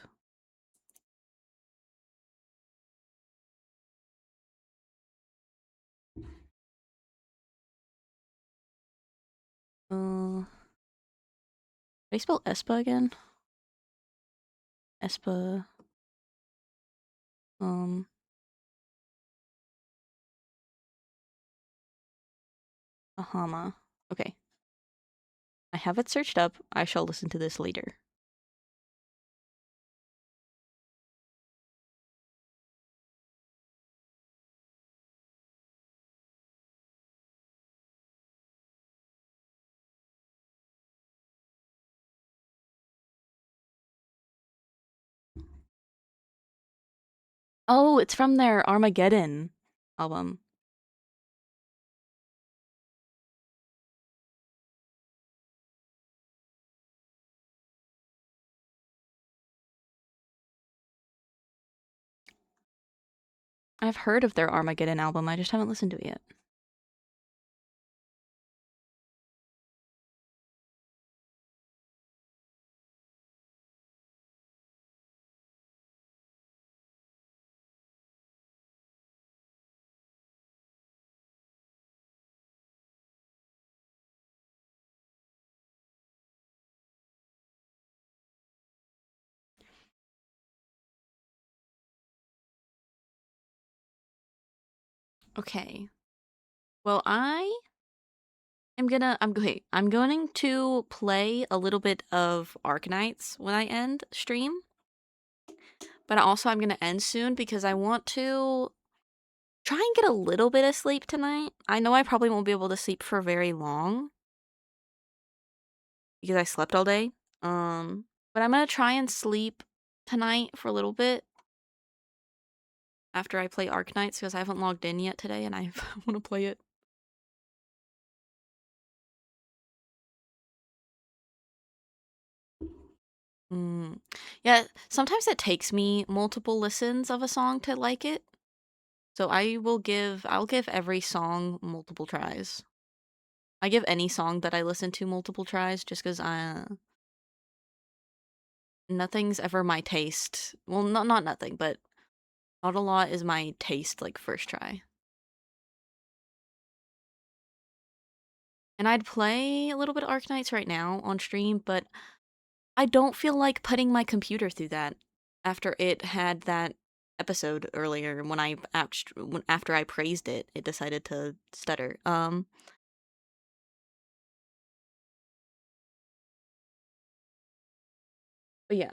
How do I spell Espa again? Espa, um, Ahama. Okay. I have it searched up. I shall listen to this later. Oh, it's from their Armageddon album. I've heard of their Armageddon album, I just haven't listened to it yet. Okay. Well, I'm going to play a little bit of Arknights when I end stream. But also I'm gonna end soon because I want to try and get a little bit of sleep tonight. I know I probably won't be able to sleep for very long because I slept all day. But I'm gonna try and sleep tonight for a little bit after I play Arknights because I haven't logged in yet today and I want to play it. Mm. Yeah, sometimes it takes me multiple listens of a song to like it. So I'll give every song multiple tries. I give any song that I listen to multiple tries just because nothing's ever my taste. Well, not nothing, but not a lot is my taste like first try. And I'd play a little bit of Arknights right now on stream, but I don't feel like putting my computer through that after it had that episode earlier when after I praised it, it decided to stutter. But yeah.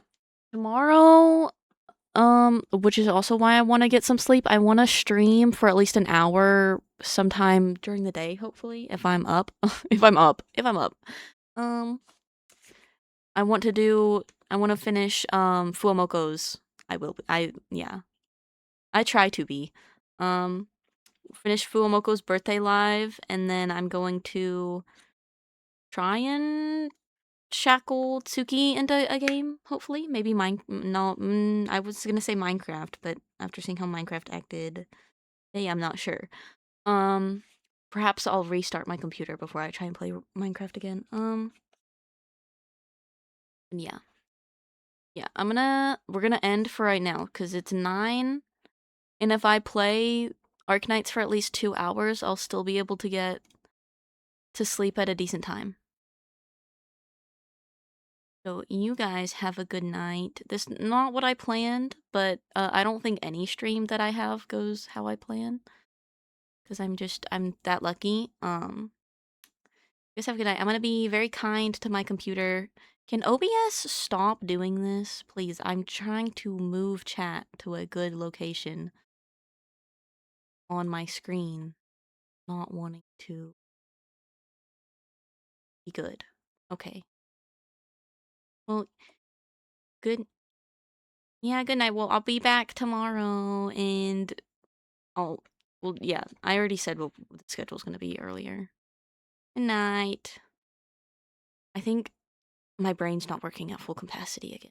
Tomorrow, which is also why I want to get some sleep. I want to stream for at least an hour sometime during the day, hopefully, if I'm up. if I'm up. Um, I want to finish Fuamoko's. Yeah. I try to be. Um, finish Fuamoko's birthday live, and then I'm going to try and shackle Tsuki into a game, hopefully. Maybe no, I was gonna say Minecraft, but after seeing how Minecraft acted, hey, I'm not sure. Um, perhaps I'll restart my computer before I try and play Minecraft again. Yeah. Yeah, we're gonna end for right now, because it's 9, and if I play Arknights for at least 2 hours, I'll still be able to get to sleep at a decent time. So you guys have a good night. This not what I planned, but I don't think any stream that I have goes how I plan, because I'm that lucky. You guys have a good night. I'm gonna be very kind to my computer. Can OBS stop doing this, please? I'm trying to move chat to a good location on my screen, not wanting to be good. Okay. Well, good. Yeah, good night. Well, I'll be back tomorrow, and Oh, well, yeah, I already said what the schedule's gonna be earlier. Good night. I think my brain's not working at full capacity again.